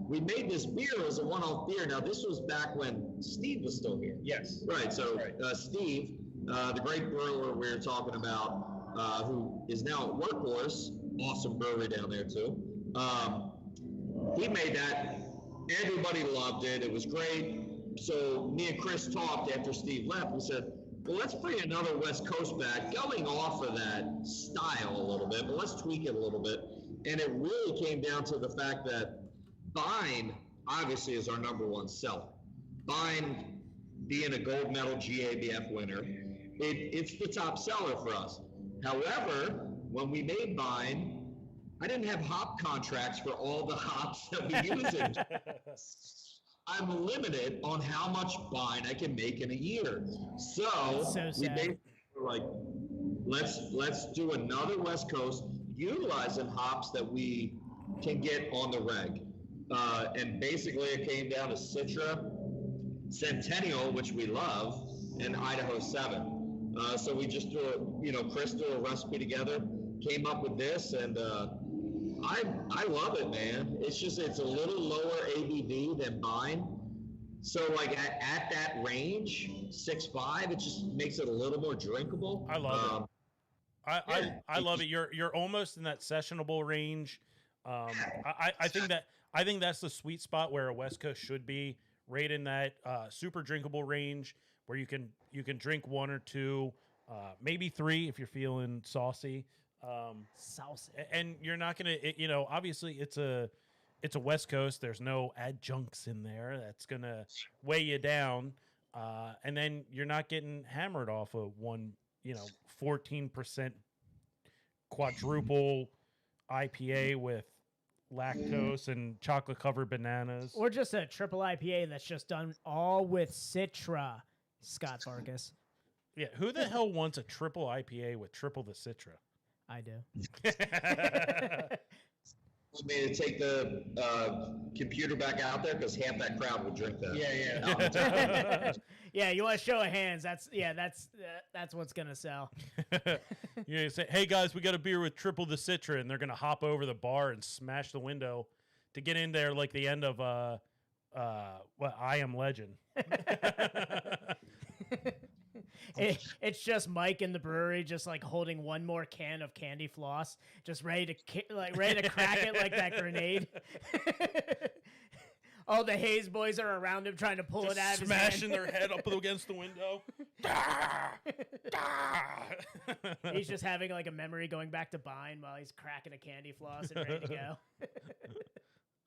we made this beer as a one-off beer. Now, this was back when Steve was still here. Yes. Right, so Steve, the great brewer we were talking about, who is now at Workhorse, awesome brewery down there too. He made that. Everybody loved it. It was great. So me and Chris talked after Steve left. We said, well, let's bring another West Coast back, going off of that style a little bit, but let's tweak it a little bit. And it really came down to the fact that Vine obviously is our number one seller. Vine being a gold medal GABF winner, it's the top seller for us. However, when we made Vine, I didn't have hop contracts for all the hops that we use in. I'm limited on how much Vine I can make in a year. So we made, like, let's do another West Coast utilizing hops that we can get on the reg. And basically it came down to Citra, Centennial, which we love, and Idaho 7. So we just Chris threw a recipe together, came up with this, and I love it, man. It's a little lower ABV than Vine. So like at that range, 6.5, it just makes it a little more drinkable. I love it. I love it. You're almost in that sessionable range. I think that's the sweet spot where a West Coast should be, right in that super drinkable range where you can drink 1 or 2, maybe 3 if you're feeling saucy. Saucy. And you're not gonna, obviously it's a West Coast. There's no adjuncts in there that's gonna weigh you down, and then you're not getting hammered off of 14% quadruple IPA with lactose and chocolate covered bananas, or just a triple IPA that's just done all with Citra. Scott Farkas. Yeah, who the hell wants a triple IPA with triple the Citra? I do. Want me to take the computer back out there, because half that crowd would drink that. Yeah. Yeah, you want to show of hands? That's what's gonna sell. You say, "Hey guys, we got a beer with triple the Citra," and they're gonna hop over the bar and smash the window to get in there, like the end of I Am Legend. It's just Mike in the brewery, just like holding one more can of candy floss, just ready to crack it like that grenade. All the Hayes boys are around him trying to pull it out of his hand. Smashing their head up against the window. He's just having like a memory going back to Vine while he's cracking a candy floss and ready to go.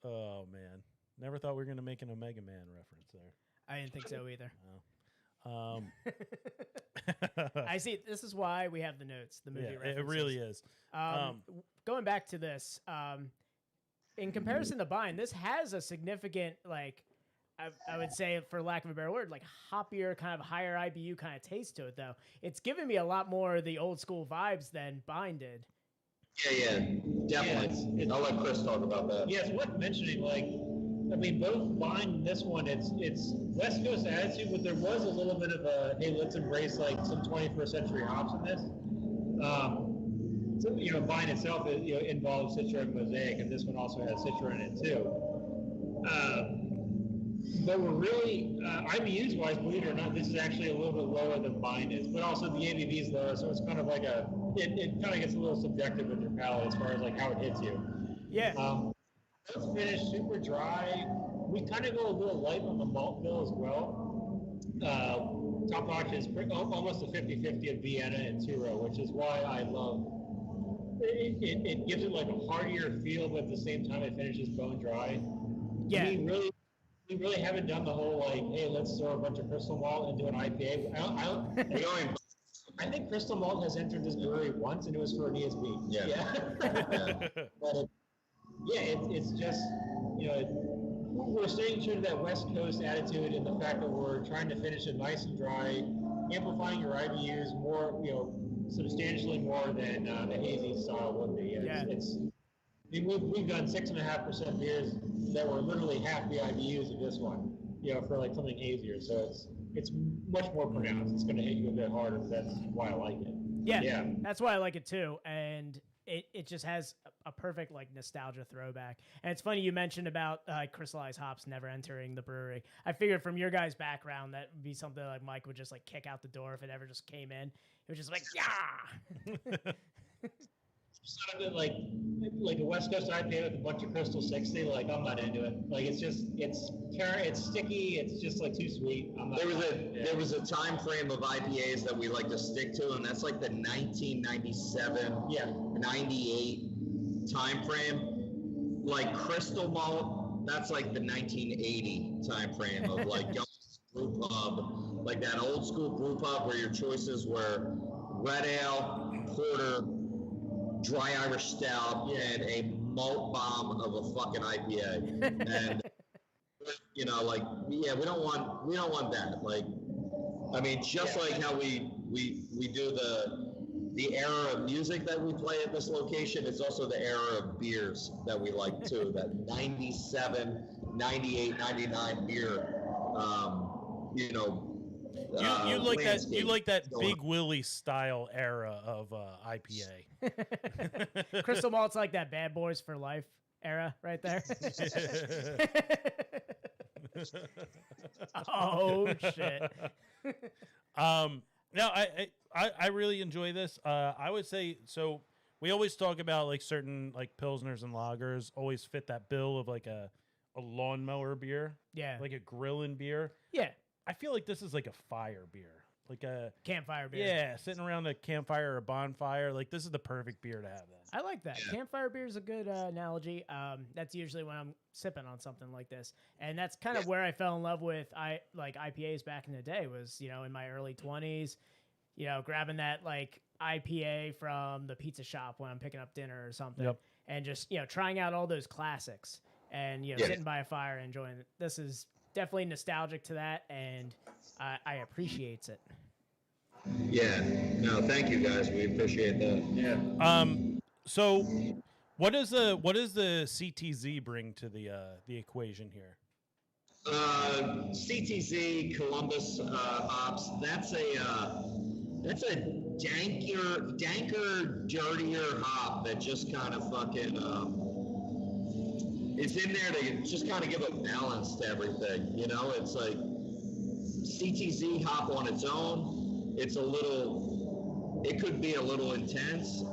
Oh man, never thought we were gonna make an Omega Man reference there. I didn't think so either. Oh. I see. This is why we have the notes. The movie references. It really is. Going back to this, in comparison to Vine, this has a significant, like, I would say, for lack of a better word, like hoppier, kind of higher IBU kind of taste to it, though. It's giving me a lot more of the old school vibes than Vine did. Yeah, definitely. I'll let Chris talk about that. Yeah, it's worth mentioning, both Vine and this one, it's West Coast attitude, but there was a little bit of a, hey, let's embrace some 21st century hops in this. Vine itself involves Citra and Mosaic, and this one also has Citra in it too. But we're really, IBUs wise, believe it or not, this is actually a little bit lower than Vine is, but also the ABV is lower, so it's kind of like it kind of gets a little subjective with your palate as far as how it hits you. Yeah. It's finished super dry. We kind of go a little light on the malt bill as well. Top notch is almost a 50-50 of Vienna and Turo, which is why I love it. It gives it like a heartier feel, but at the same time it finishes bone dry. Yeah. We really haven't done the whole hey, let's throw a bunch of crystal malt and do an IPA. I think crystal malt has entered this brewery once, and it was for an ESB. Yeah. But it's just, we're staying true to that West Coast attitude, and the fact that we're trying to finish it nice and dry, amplifying your IBUs more, substantially more than the hazy style would be. We've done 6.5% beers that were literally half the IBUs of this one, for something hazier. So it's much more pronounced. It's going to hit you a bit harder. That's why I like it. Yeah, that's why I like it too. And it just has a perfect nostalgia throwback. And it's funny you mentioned about crystallized hops never entering the brewery. I figured from your guys' background that would be something like Mike would just kick out the door if it ever just came in. It was just yeah. like a West Coast IPA with a bunch of Crystal 60, like I'm not into it. Like it's sticky. It's just like too sweet. There was a time frame of IPAs that we like to stick to, and that's like the 1997, 98 time frame. Like Crystal Malt, that's like the 1980 time frame of like going to brew pub, like that old school brew pub where your choices were red ale, porter, dry Irish stout, and a malt bomb of a fucking IPA. And you know, like, yeah, we don't want that. Like, I mean, just like how we do the era of music that we play at this location, it's also the era of beers that we like too. That 97, 98, 99 beer. You know. You like that Big Willie style era of IPA. Crystal Malt's like that Bad Boys for Life era right there. Oh shit. No, I really enjoy this. I would say so. We always talk about like certain like pilsners and lagers always fit that bill of like a lawnmower beer. Yeah. Like a grilling beer. Yeah. I feel like this is like a fire beer. Like a campfire beer. Yeah, sitting around a campfire or a bonfire. Like this is the perfect beer to have that. I like that. Yeah. Campfire beer is a good analogy. That's usually when I'm sipping on something like this. And that's kind of where I fell in love with IPAs back in the day was, you know, in my early 20s, you know, grabbing that like IPA from the pizza shop when I'm picking up dinner or something and just, you know, trying out all those classics and, you know, sitting by a fire and enjoying it. This is definitely nostalgic to that, and I appreciate it. Yeah. No, thank you guys. We appreciate that. Yeah. So what does the CTZ bring to the equation here? CTZ Columbus hops. That's a danker, dirtier hop that just kind of fucking it's in there to just kind of give a balance to everything. You know, it's like CTZ hop on its own. It could be a little intense. A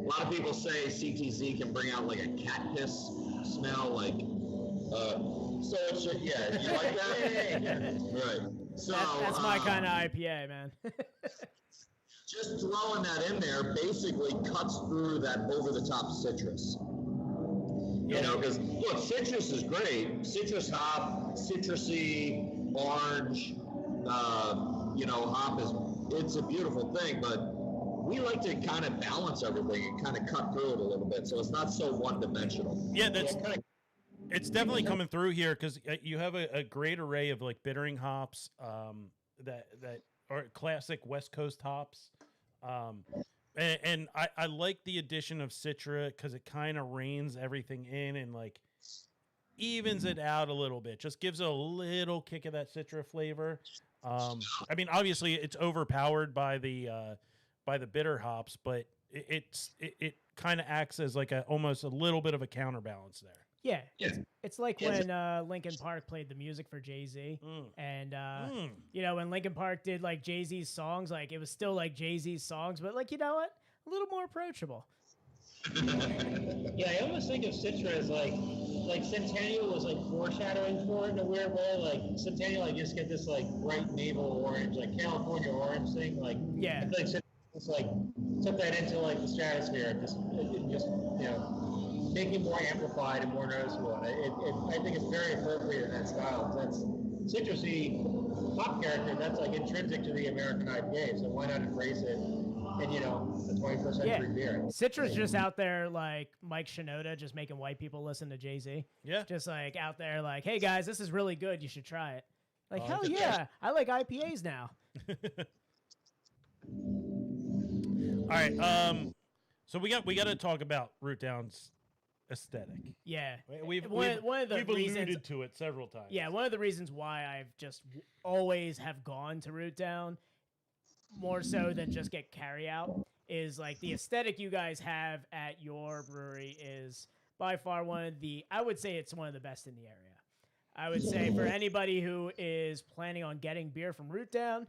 lot of people say CTZ can bring out like a cat piss smell, like, so it's, yeah, you like that? Yeah. Right. So that's my kind of IPA, man. Just throwing that in there basically cuts through that over-the-top citrus. You know, because look, citrus is great. Citrus hop, citrusy, orange, you know, hop it's a beautiful thing, but we like to kind of balance everything and kind of cut through it a little bit, so it's not so one-dimensional. Yeah, it's definitely coming through here because you have a great array of like bittering hops that are classic West Coast hops. And I like the addition of Citra because it kind of reins everything in and like evens it out a little bit. Just gives it a little kick of that Citra flavor. I mean, obviously it's overpowered by the bitter hops, but it kind of acts as like almost a little bit of a counterbalance there. Yeah, it's like when Linkin Park played the music for Jay-Z, and you know, when Linkin Park did like Jay-Z's songs, like it was still like Jay-Z's songs, but like, you know what, a little more approachable. Yeah, I almost think of Citra as like Centennial was like foreshadowing for it in a weird way. Like Centennial, I just get this like bright navel orange, like California orange thing. Like I feel like Citra just like took that into like the stratosphere, just you know. Make it more amplified and more noticeable. I think it's very appropriate in that style. That's citrusy hop character. That's like intrinsic to the American IPA. So why not embrace it? And you know, the 21st century beer. Citra's just out there like Mike Shinoda, just making white people listen to Jay-Z. Yeah, just like out there, like, hey guys, this is really good. You should try it. Like, hell yeah, I like IPAs now. All right, so we got to talk about Root Down's aesthetic. Yeah, we've alluded to it several times. Yeah, one of the reasons why I've just always have gone to Root Down more so than just get carry out is like the aesthetic you guys have at your brewery is by far I would say it's one of the best in the area. I would say for anybody who is planning on getting beer from Root Down,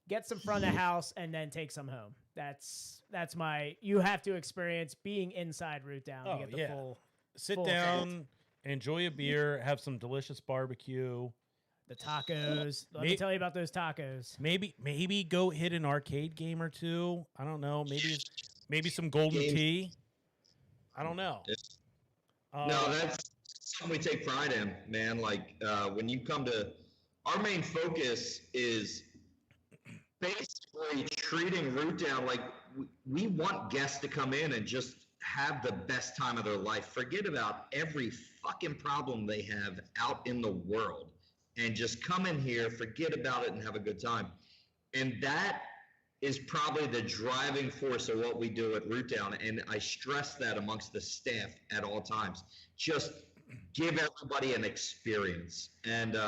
get some front of house and then take some home That's my. You have to experience being inside Root Down to get the full. Sit full down, effect. enjoy a beer, have some delicious barbecue. The tacos. Let me tell you about those tacos. Maybe go hit an arcade game or two. I don't know. Maybe some golden tea. I don't know. No, that's something we take pride in, man. Like when you come to, our main focus is basically treating Root Down like we want guests to come in and just have the best time of their life. Forget about every fucking problem they have out in the world and just come in here, forget about it, and have a good time. And that is probably the driving force of what we do at Root Down. And I stress that amongst the staff at all times. Just give everybody an experience. And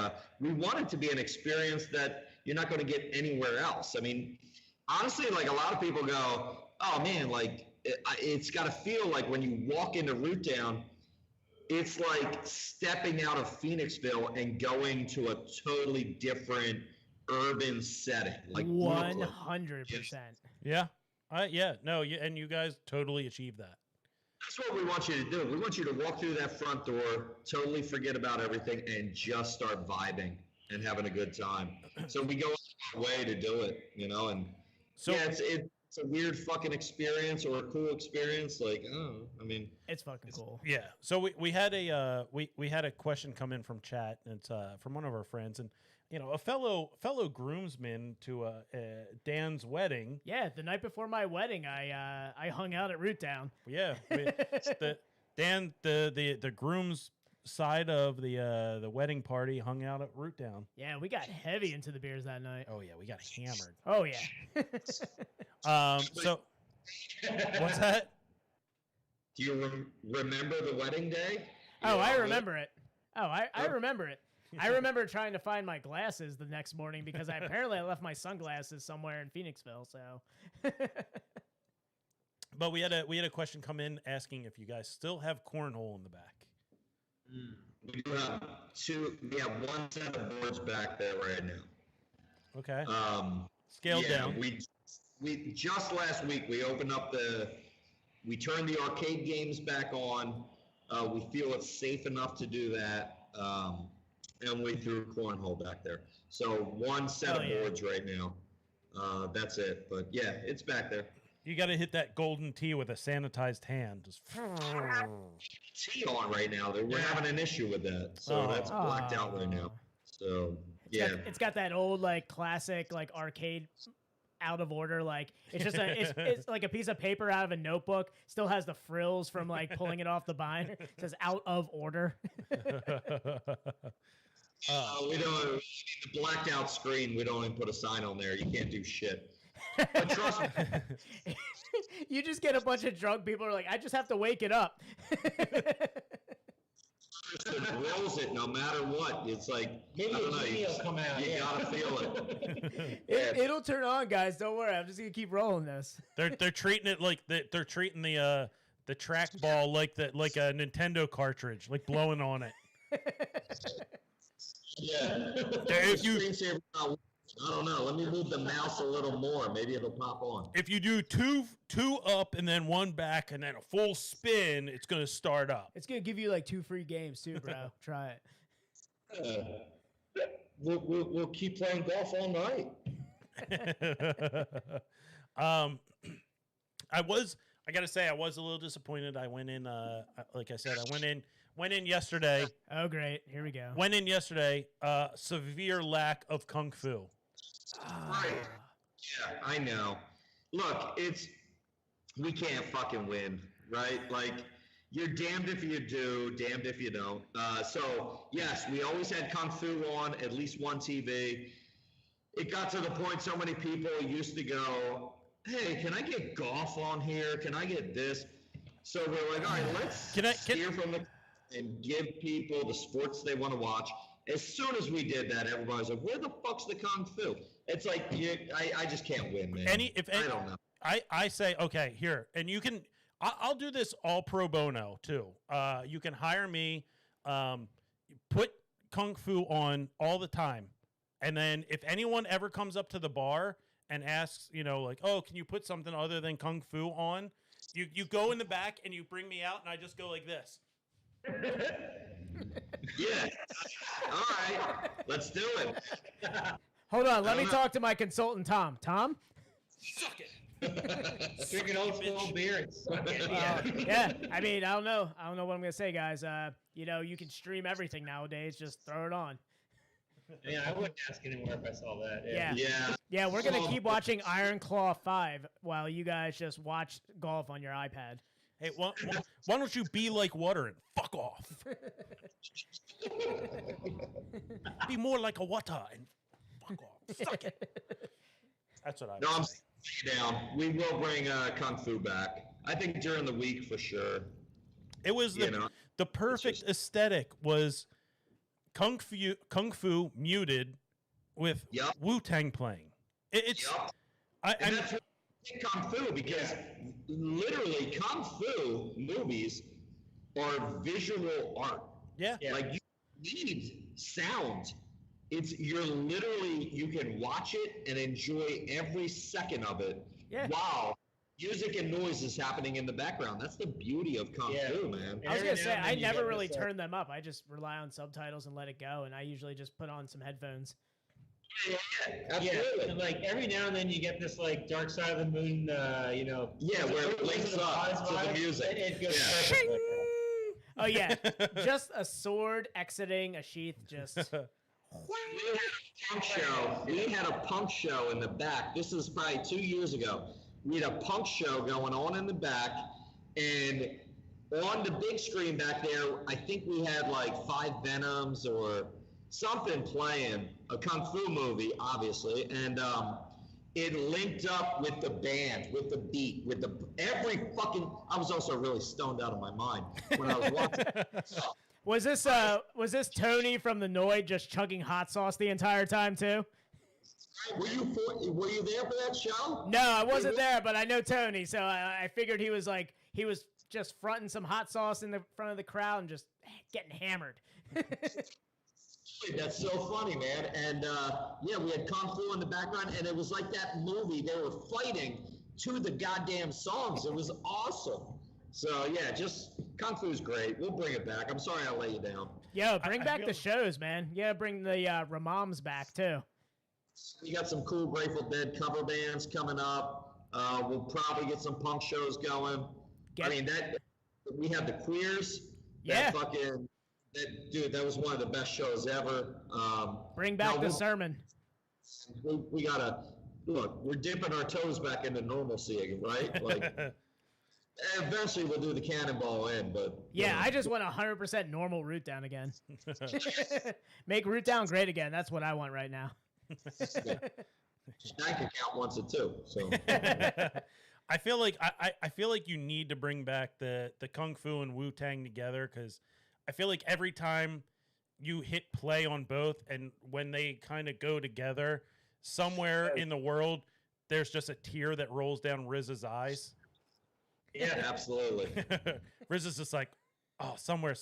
we want it to be an experience that you're not going to get anywhere else. I mean, honestly, like a lot of people go, oh man, like it's got to feel like when you walk into Root Down, it's like stepping out of Phoenixville and going to a totally different urban setting. Like 100%. Yeah. No, and you guys totally achieved that. That's what we want you to do. We want you to walk through that front door, totally forget about everything, and just start vibing and having a good time. So we go our way to do it, you know, and so yeah, it's a weird fucking experience or a cool experience. Like, oh, I mean, it's fucking cool. Yeah. So we had a we had a question come in from chat, and it's from one of our friends, and you know, a fellow groomsman to Dan's wedding. Yeah, the night before my wedding, I hung out at Root Down. Yeah, the groom's side of the wedding party hung out at Root Down. Yeah, we got heavy into the beers that night. Oh yeah, we got hammered. Oh yeah. So what's that? Do you remember the wedding day? Oh, I remember it. Oh, I remember it. I remember trying to find my glasses the next morning because I left my sunglasses somewhere in Phoenixville. So, but we had a question come in asking if you guys still have cornhole in the back. We do have two. We have one set of boards back there right now. Okay. Scaled down. We just last week we opened up we turned the arcade games back on. We feel it's safe enough to do that. And we threw cornhole back there. So one set of boards right now. That's it. But yeah, it's back there. You got to hit that golden tee with a sanitized hand. Just tee on right now. We're having an issue with that. So that's blacked out right now. So it's got that old like classic like arcade out of order. Like it's just it's like a piece of paper out of a notebook. Still has the frills from like pulling it off the binder. It says out of order. We don't need the blacked out screen. We don't even put a sign on there. You can't do shit. But trust me. You just get a bunch of drunk people who are like, I just have to wake it up. It rolls it no matter what. It's like, maybe I don't know, will come out. You gotta feel it. It'll turn on, guys. Don't worry. I'm just gonna keep rolling this. They're treating it like they're treating the trackball like a Nintendo cartridge, like blowing on it. Yeah. If you, I don't know. Let me move the mouse a little more. Maybe it'll pop on. If you do two up and then one back and then a full spin, it's gonna start up. It's gonna give you like 2 free games too, bro. Try it. We'll keep playing golf all night. I gotta say, I was a little disappointed. I went in, like I said, went in yesterday. Oh, great. Here we go. Went in yesterday. Severe lack of kung fu. Right. Yeah, I know. Look, we can't fucking win, right? Like, you're damned if you do, damned if you don't. So, yes, we always had kung fu on at least one TV. It got to the point so many people used to go, hey, can I get golf on here? Can I get this? So we're like, all right, let's steer from the and give people the sports they want to watch. As soon as we did that, everybody's like, where the fuck's the kung fu? It's like, I just can't win, man. I don't know. I say, okay, here, and you can, I'll do this all pro bono too. You can hire me, put kung fu on all the time. And then if anyone ever comes up to the bar and asks, like, oh, can you put something other than Kung Fu on? You go in the back and you bring me out, and I just go like this. Yeah. All right. Let's do it. Hold on. Let me talk to my consultant, Tom. Tom? Suck it. Drink an old school beer and suck it. Yeah. I mean, I don't know what I'm going to say, guys. You can stream everything nowadays. Just throw it on. Yeah, I wouldn't ask anymore if I saw that. Yeah. Yeah, we're going to keep watching Iron Claw 5 while you guys just watch golf on your iPad. Hey, why don't you be like water and fuck off? Be more like a water and fuck off. Suck it. That's what I No, I'm say. down. We will bring Kung Fu back. I think during the week for sure. It was the perfect aesthetic was Kung Fu muted with Wu-Tang playing. It's And that's what I think Kung Fu, because literally Kung Fu movies are visual art. Yeah. Like you need sound. You can watch it and enjoy every second of it. Yeah. Wow. Music and noise is happening in the background. That's the beauty of Kung Fu, man. I was going to say, I never really turn them up. I just rely on subtitles and let it go, and I usually just put on some headphones. Yeah, absolutely. And like every now and then you get this like Dark Side of the Moon, where it links up to the music. It goes Shing! Oh yeah, just a sword exiting a sheath. Just We had a punk show in the back. This is probably 2 years ago. We had a punk show going on in the back, and on the big screen back there, I think we had like 5 Venoms or something playing, a Kung Fu movie, obviously, and it linked up with the band, with the beat, with I was also really stoned out of my mind when I was watching. Was this Tony from the Noid just chugging hot sauce the entire time too? Were you there for that show? No, I wasn't there, but I know Tony, so I figured he was just fronting some hot sauce in the front of the crowd and just getting hammered. That's so funny, man. And we had Kung Fu in the background, and it was like that movie. They were fighting to the goddamn songs. It was awesome. So yeah, just Kung Fu's great. We'll bring it back. I'm sorry I let you down. Yo, bring back the shows, man. Yeah, bring the Ramams back too. You got some cool Grateful Dead cover bands coming up. We'll probably get some punk shows going. We had the Queers. Yeah. That was one of the best shows ever. Bring back the sermon. We gotta look. We're dipping our toes back into normalcy, right? Like, eventually we'll do the Cannonball in, but yeah, I just want 100% normal Root Down again. Make Root Down great again. That's what I want right now. Bank account wants it too. So I feel like you need to bring back the Kung Fu and Wu-Tang together, because I feel like every time you hit play on both, and when they kind of go together, somewhere in the world, there's just a tear that rolls down Riz's eyes. Yeah, absolutely. Riz is just like, oh, somewhere,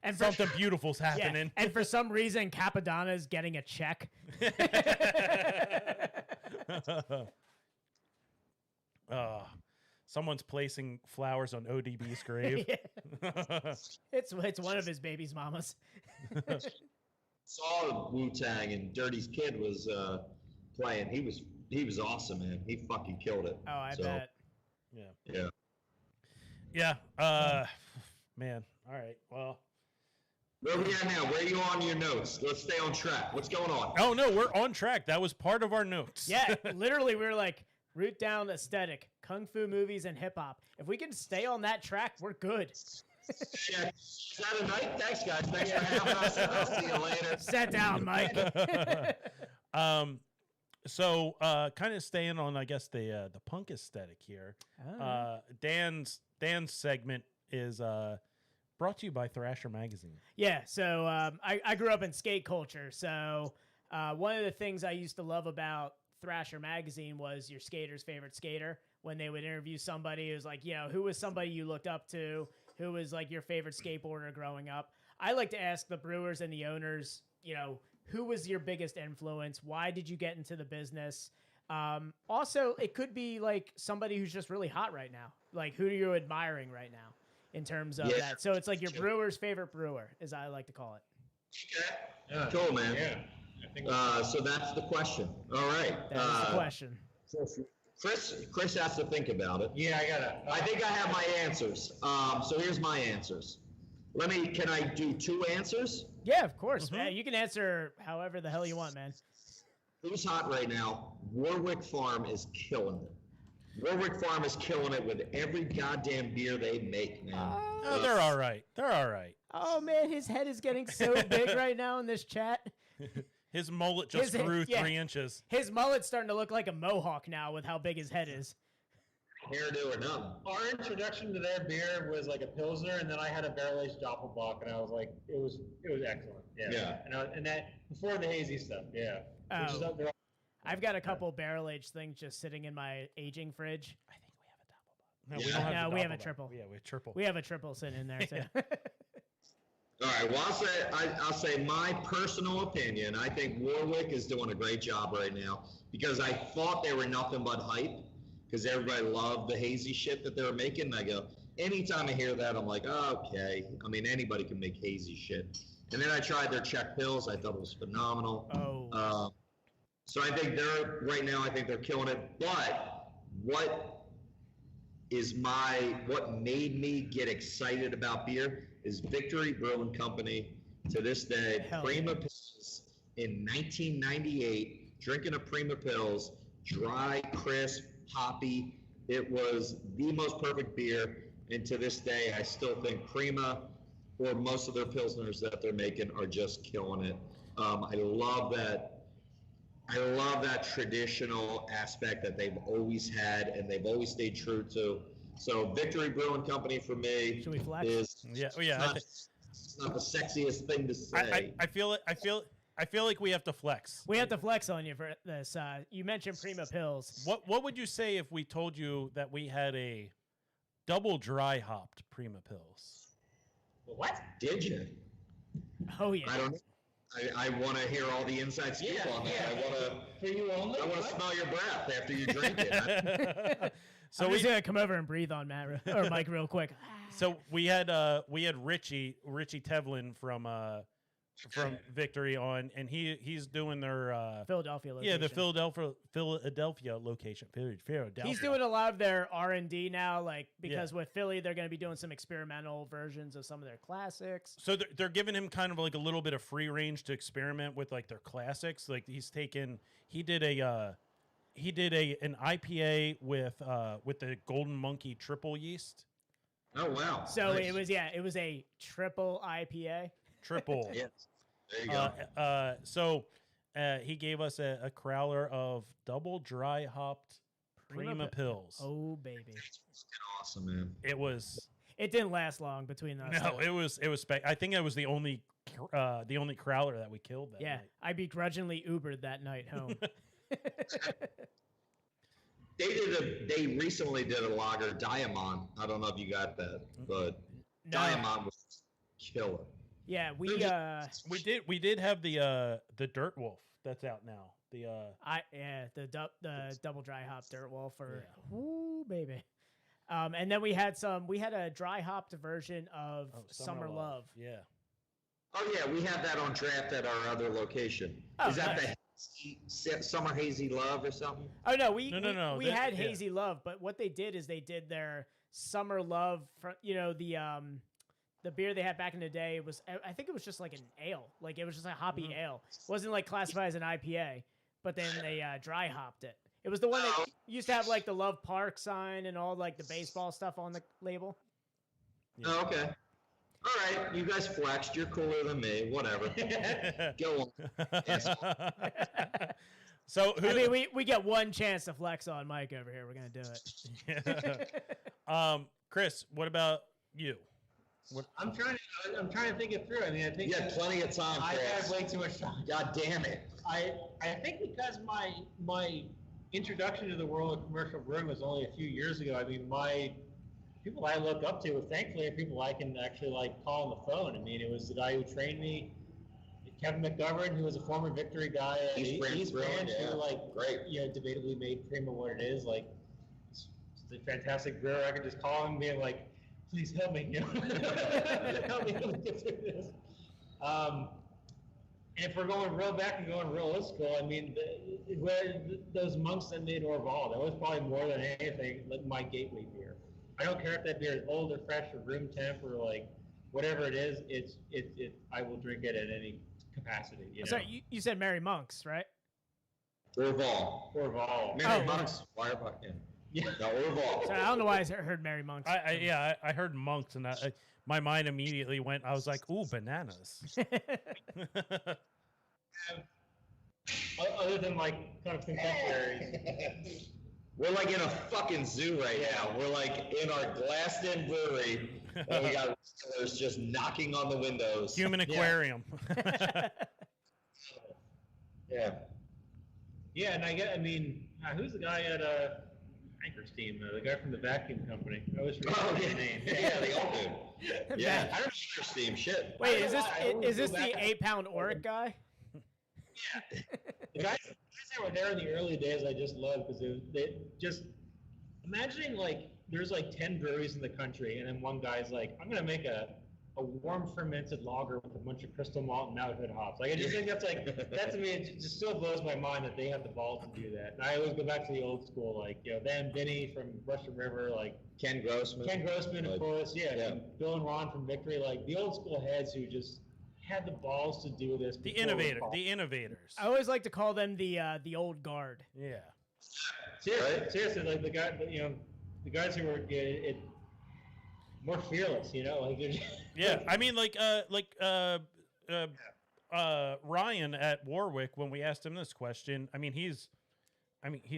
and something beautiful's happening. Yeah, and for some reason, Capadonna is getting a check. Someone's placing flowers on ODB's grave. It's one of his baby's mamas. Saw Wu-Tang, and Dirty's kid was playing. He was awesome, man. He fucking killed it. Oh, I bet. Yeah. Man. All right. Well, where we at now? Where are you on your notes? Let's stay on track. What's going on? Oh no, we're on track. That was part of our notes. Yeah, literally, we were like, Root Down aesthetic, Kung Fu movies, and hip hop. If we can stay on that track, we're good. Yeah. Is that a night? Thanks, guys. Thanks for having us. I'll see you later. Sit down, Mike. So, kind of staying on, I guess, the punk aesthetic here. Oh. Dan's segment is brought to you by Thrasher Magazine. Yeah, so I grew up in skate culture. So one of the things I used to love about Thrasher Magazine was your skater's favorite skater. When they would interview somebody, it was like, who was somebody you looked up to? Who was like your favorite skateboarder growing up? I like to ask the brewers and the owners, who was your biggest influence? Why did you get into the business? Also, it could be like somebody who's just really hot right now. Like, who are you admiring right now in terms of that? So it's like your brewer's favorite brewer, as I like to call it. Okay. Cool, man. Yeah. I think So that's the question. All right. That's the question. Chris has to think about it. Yeah, I think I have my answers. So here's my answers. Can I do 2 answers? Yeah, of course, man. You can answer however the hell you want, man. Who's hot right now? Warwick Farm is killing it. Warwick Farm is killing it with every goddamn beer they make, man. Oh, they're all right. They're all right. Oh, man, his head is getting so big right now in this chat. His mullet just grew 3 inches. His mullet's starting to look like a mohawk now with how big his head is. Hairdo or nothing. our introduction to their beer was like a Pilsner, and then I had a barrel-aged Doppelbock, and I was like, it was excellent. Yeah. And that, before the hazy stuff, yeah. Oh. I've got a couple barrel-aged things just sitting in my aging fridge. I think we have a Doppelbock. No, we don't have we have a Doppelbock. triple. Yeah, we have triple. We have a triple sitting in there, too. All right. Well, I'll say my personal opinion. I think Warwick is doing a great job right now because I thought they were nothing but hype because everybody loved the hazy shit that they were making. And I go, anytime I hear that, I'm like, oh, okay. I mean, anybody can make hazy shit. And then I tried their Czech Pills. I thought it was phenomenal. Oh. So I think I think they're killing it. But what made me get excited about beer is Victory Brewing Company. To this day, Prima Pils in 1998, drinking a Prima Pils, dry, crisp, hoppy. It was the most perfect beer. And to this day, I still think Prima or most of their Pilsners that they're making are just killing it. I love that traditional aspect that they've always had and they've always stayed true to. So Victory Brewing Company for me Should we flex? is it's not the sexiest thing to say. I feel like we have to flex. We have to flex on you for this. You mentioned Prima Pils. What would you say if we told you that we had a double dry hopped Prima Pils? What? Did you? Oh, yeah. I don't know. I want to hear all the inside scoop on that. I want to smell your breath after you drink it. So we're gonna come over and breathe on Matt or Mike real quick. So we had Richie Tevlin from Victory on, and he's doing their Philadelphia location. Yeah, the Philadelphia location. Philadelphia. He's doing a lot of their R&D now, like because with Philly they're going to be doing some experimental versions of some of their classics. So they're giving him kind of like a little bit of free range to experiment with like their classics. Like he did an IPA with the Golden Monkey triple yeast. Oh wow! So nice. it was a triple IPA. Triple. Yes. There you go. So he gave us a crowler of double dry hopped Prima Pils. Oh baby! It's awesome, man. It didn't last long between us. No, it was. I think it was the only crowler that we killed that night. I begrudgingly Ubered that night home. They recently did a lager, Diamond. I don't know if you got that, but No. Diamond was killer. Yeah, we did have the Dirt Wolf that's out now. The double dry hop Dirt Wolf ooh baby. And then we had a dry hopped version of Summer Love. Yeah. Oh yeah, we have that on draft at our other location. Oh, Is that nice. the Summer Hazy Love or something? Oh no, we had yeah. Hazy Love, but what they did is they did their Summer Love for the beer they had back in the day was, I think it was just like an ale. Like it was just a hoppy ale. It wasn't like classified as an IPA, but then they dry hopped it. It was the one that used to have like the Love Park sign and all like the baseball stuff on the label. Yeah. Oh, okay. All right, you guys flexed. You're cooler than me. Whatever. Go on. So I mean, we get one chance to flex on Mike over here. We're gonna do it. Chris, what about you? I'm trying to think it through. I mean, I think You had plenty of time, I Chris. had way too much time. God damn it. I think because my introduction to the world of commercial brewing was only a few years ago. I mean, my people I look up to, thankfully, are people I can actually like call on the phone. I mean, it was the guy who trained me, Kevin McGovern, who was a former Victory guy at East Branch, yeah. who Great. Debatably made Cream of what it is. Like, it's a fantastic brewer. I could just call him, being like, "Please help me, help me get through this." And if we're going real back and going real old school, I mean, those monks that made Orval, that was probably more than anything like my gateway beer. I don't care if that beer is old or fresh or room temp or like whatever it is. I will drink it at any capacity. Sorry, you said Mary Monks, right? Orval. Mary Monks. Yeah. No, Orval. Sorry, I don't know why I heard Mary Monks. I heard monks, and my mind immediately went. I was like, "Ooh, bananas." Other than like kind of contemporaries. We're like in a fucking zoo right now. We're like in our glassed-in brewery, and we got regulars just knocking on the windows. Human aquarium. Yeah. Yeah, and who's the guy at Anchor Steam? The guy from the vacuum company. I always forget his name. Yeah, the old dude. Yeah, I don't Anchor Steam. Shit. Wait, is this the 8-pound Oric guy? Yeah. The guys that were there in the early days, I just loved because they just imagining like there's like 10 breweries in the country, and then one guy's like, I'm gonna make a warm fermented lager with a bunch of crystal malt and Mount Hood hops. Like I just think that to me it just still blows my mind that they have the balls to do that. And I always go back to the old school, like them, Vinny from Russian River, like Ken Grossman, of course, yeah. Bill and Ron from Victory, like the old school heads who just had the balls to do this. The innovators. I always like to call them the old guard. Yeah. Seriously, like the guys who were more fearless, like they're just, yeah. I mean, Ryan at Warwick, when we asked him this question, he's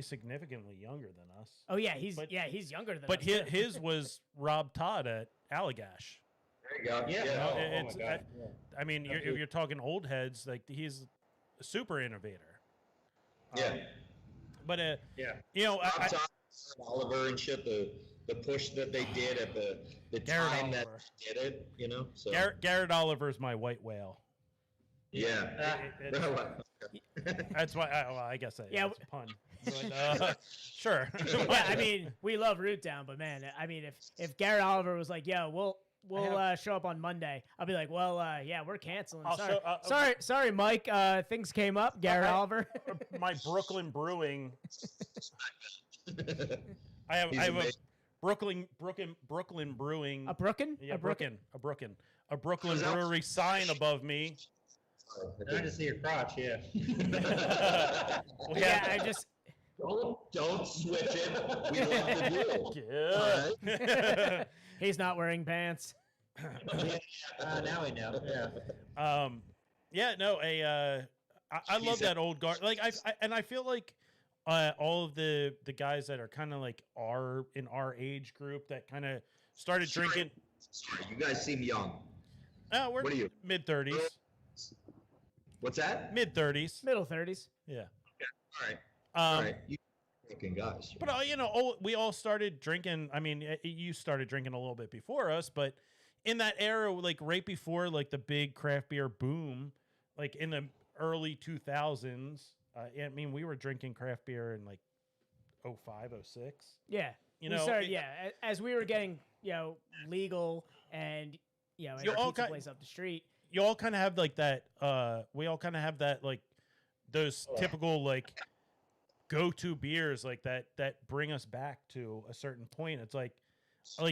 significantly younger than us. Oh yeah, he's younger than us. But his was Rob Todd at Allagash. There you go. Yeah. Oh my God. If you're talking old heads, like he's a super innovator. Yeah. But Todd, Oliver and shit, the push that they did at the time that they did it, So Garrett Oliver's my white whale. Yeah. That's why. I guess that's a pun. But, sure. Yeah, we love Root Down, but man, if Garrett Oliver was like, "Yo, we'll show up on Monday," I'll be like, "Well, yeah, we're canceling. Sorry, Mike. Things came up. Garrett Oliver." My Brooklyn Brewing. I have a Brooklyn Brewing. A Brooklyn? Yeah, a Brooklyn brewery sign above me. I just see your crotch. Yeah. I just. Don't switch it. We love the deal. Yeah. He's not wearing pants. Now we know. Yeah. I love that old guard. Like I feel like all of the guys that are kind of like in our age group that kind of started drinking. Sorry, you guys seem young. We're what are you? Mid-30s. What's that? Mid-30s. Middle 30s. Yeah. Okay. All right. You fucking guys. But we all started drinking. You started drinking a little bit before us, but in that era, like right before like the big craft beer boom, like in the early 2000s. We were drinking craft beer in like 05, 06. Yeah. We started, as we were getting, legal and, in our pizza place up the street. You all kind of have like that, we all kind of have that, like, those typical, like, go-to beers, like, that bring us back to a certain point. It's like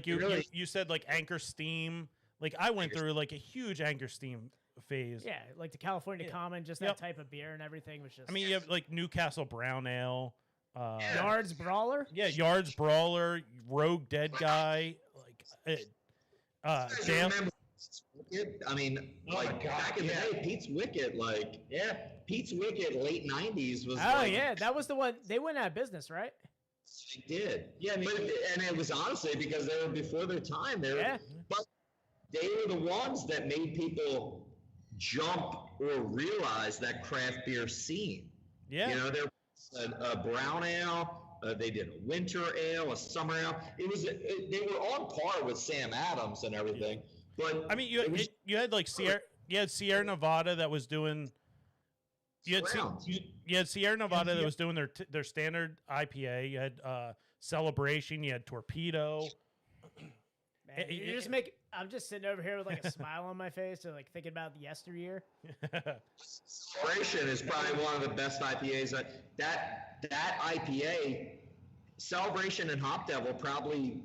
you said, like, Anchor Steam. Like, I went through, like, a huge Anchor Steam phase. Yeah, like the California Common, just that type of beer and everything was just. You have like Newcastle Brown Ale, Yards Brawler. Yeah, Yards Brawler, Rogue Dead Guy, Jam. Back in the day, Pete's Wicket, Pete's Wicket, late '90s was. Oh yeah, that was the one. They went out of business, right? They did. Yeah, and it was honestly because they were before their time. But they were the ones that made people jump or realize that craft beer scene. Yeah. There was a brown ale. They did a winter ale, a summer ale. they were on par with Sam Adams and everything. But you had like you had Sierra Nevada that was doing. You had Sierra Nevada that was doing their standard IPA. You had Celebration. You had Torpedo. Man, I'm just sitting over here with like a smile on my face, or like thinking about the yesteryear. Celebration is probably one of the best IPAs. That IPA, Celebration and Hop Devil, probably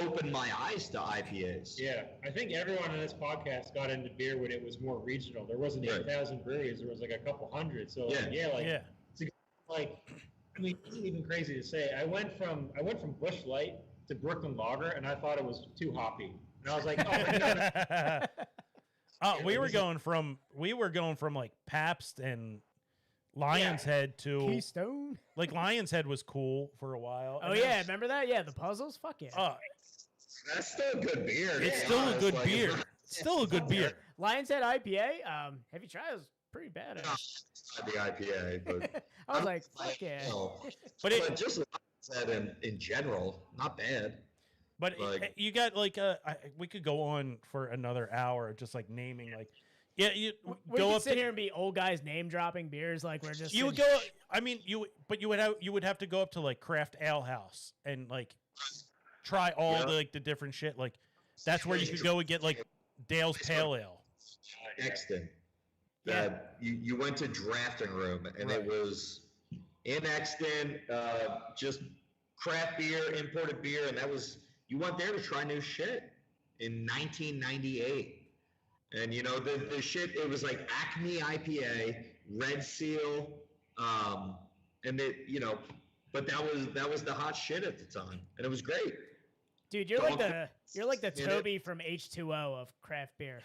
opened my eyes to IPAs. Yeah, I think everyone on this podcast got into beer when it was more regional. There wasn't 8,000 breweries. There was like a couple hundred. So it's like, I mean, it's even crazy to say. I went from Busch Light to Brooklyn Lager, and I thought it was too hoppy. And I was like, we were going from like Pabst and Lion's Head to Keystone. Like Lion's Head was cool for a while. Oh yeah, remember that? Yeah, the puzzles. Fuck yeah. That's still a good beer. It's still a good beer. It's still a good beer. Lion's Head IPA. Have you tried? It was pretty bad. The IPA, but I was like, fuck yeah. But just Lion's Head in general, not bad. But you got like we could go on for another hour just like naming like we go up sit here and be old guys name dropping beers like we're just you would go. I mean you would have to go up to like Craft Ale House and like try all the different shit. Like that's where you could go and get like Dale's Pale Ale. Exton. You went to Drafting Room and it was in Exton, just craft beer, imported beer, and you went there to try new shit in 1998. And you know the shit, it was like Acme IPA, Red Seal, and but that was the hot shit at the time, and it was great. Dude, you're like the Toby from H2O of craft beer.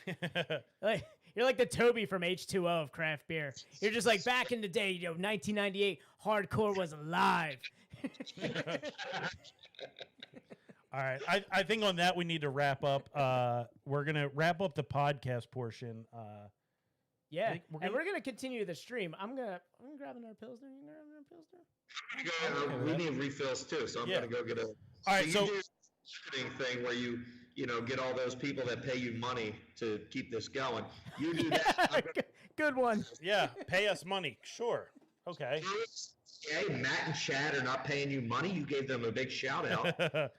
You're like the Toby from H2O of craft beer. You're just like back in the day, 1998, hardcore was alive. All right, I think on that we need to wrap up. We're gonna wrap up the podcast portion. We're gonna continue the stream. I'm gonna grab another Pilsner. You grab another Pilsner? We need refills too, so I'm gonna go get a. All right, so marketing thing where you get all those people that pay you money to keep this going. You do that. Good one. Yeah, pay us money. Sure. Okay. Okay, Matt and Chad are not paying you money. You gave them a big shout out.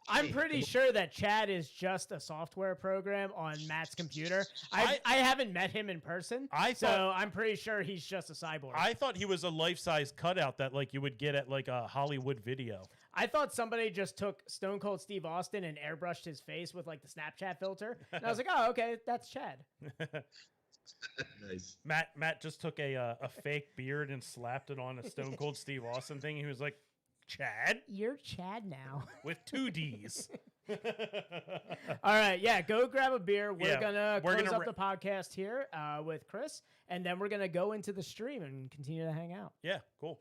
I'm pretty sure that Chad is just a software program on Matt's computer. I haven't met him in person, so I'm pretty sure he's just a cyborg. I thought he was a life-size cutout that like you would get at like a Hollywood video. I thought somebody just took Stone Cold Steve Austin and airbrushed his face with like the Snapchat filter, and I was like, oh, okay, that's Chad. Nice. Matt just took a fake beard and slapped it on a Stone Cold Steve Austin thing. He was like, Chad? You're Chad now. With 2 Ds. All right, go grab a beer. We're gonna close up the podcast here with Chris, and then we're gonna go into the stream and continue to hang out. Yeah, cool.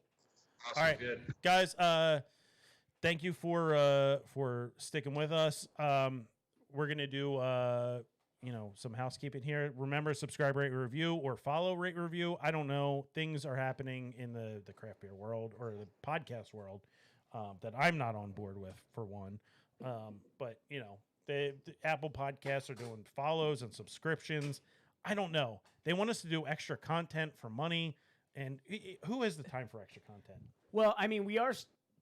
Awesome. All right, good. Guys, thank you for sticking with us. We're gonna do some housekeeping here. Remember, subscribe, rate, review, or follow, rate, review. I don't know. Things are happening in the craft beer world or the podcast world that I'm not on board with, for one. But the Apple Podcasts are doing follows and subscriptions. I don't know. They want us to do extra content for money, and who has the time for extra content? Well, I mean, we are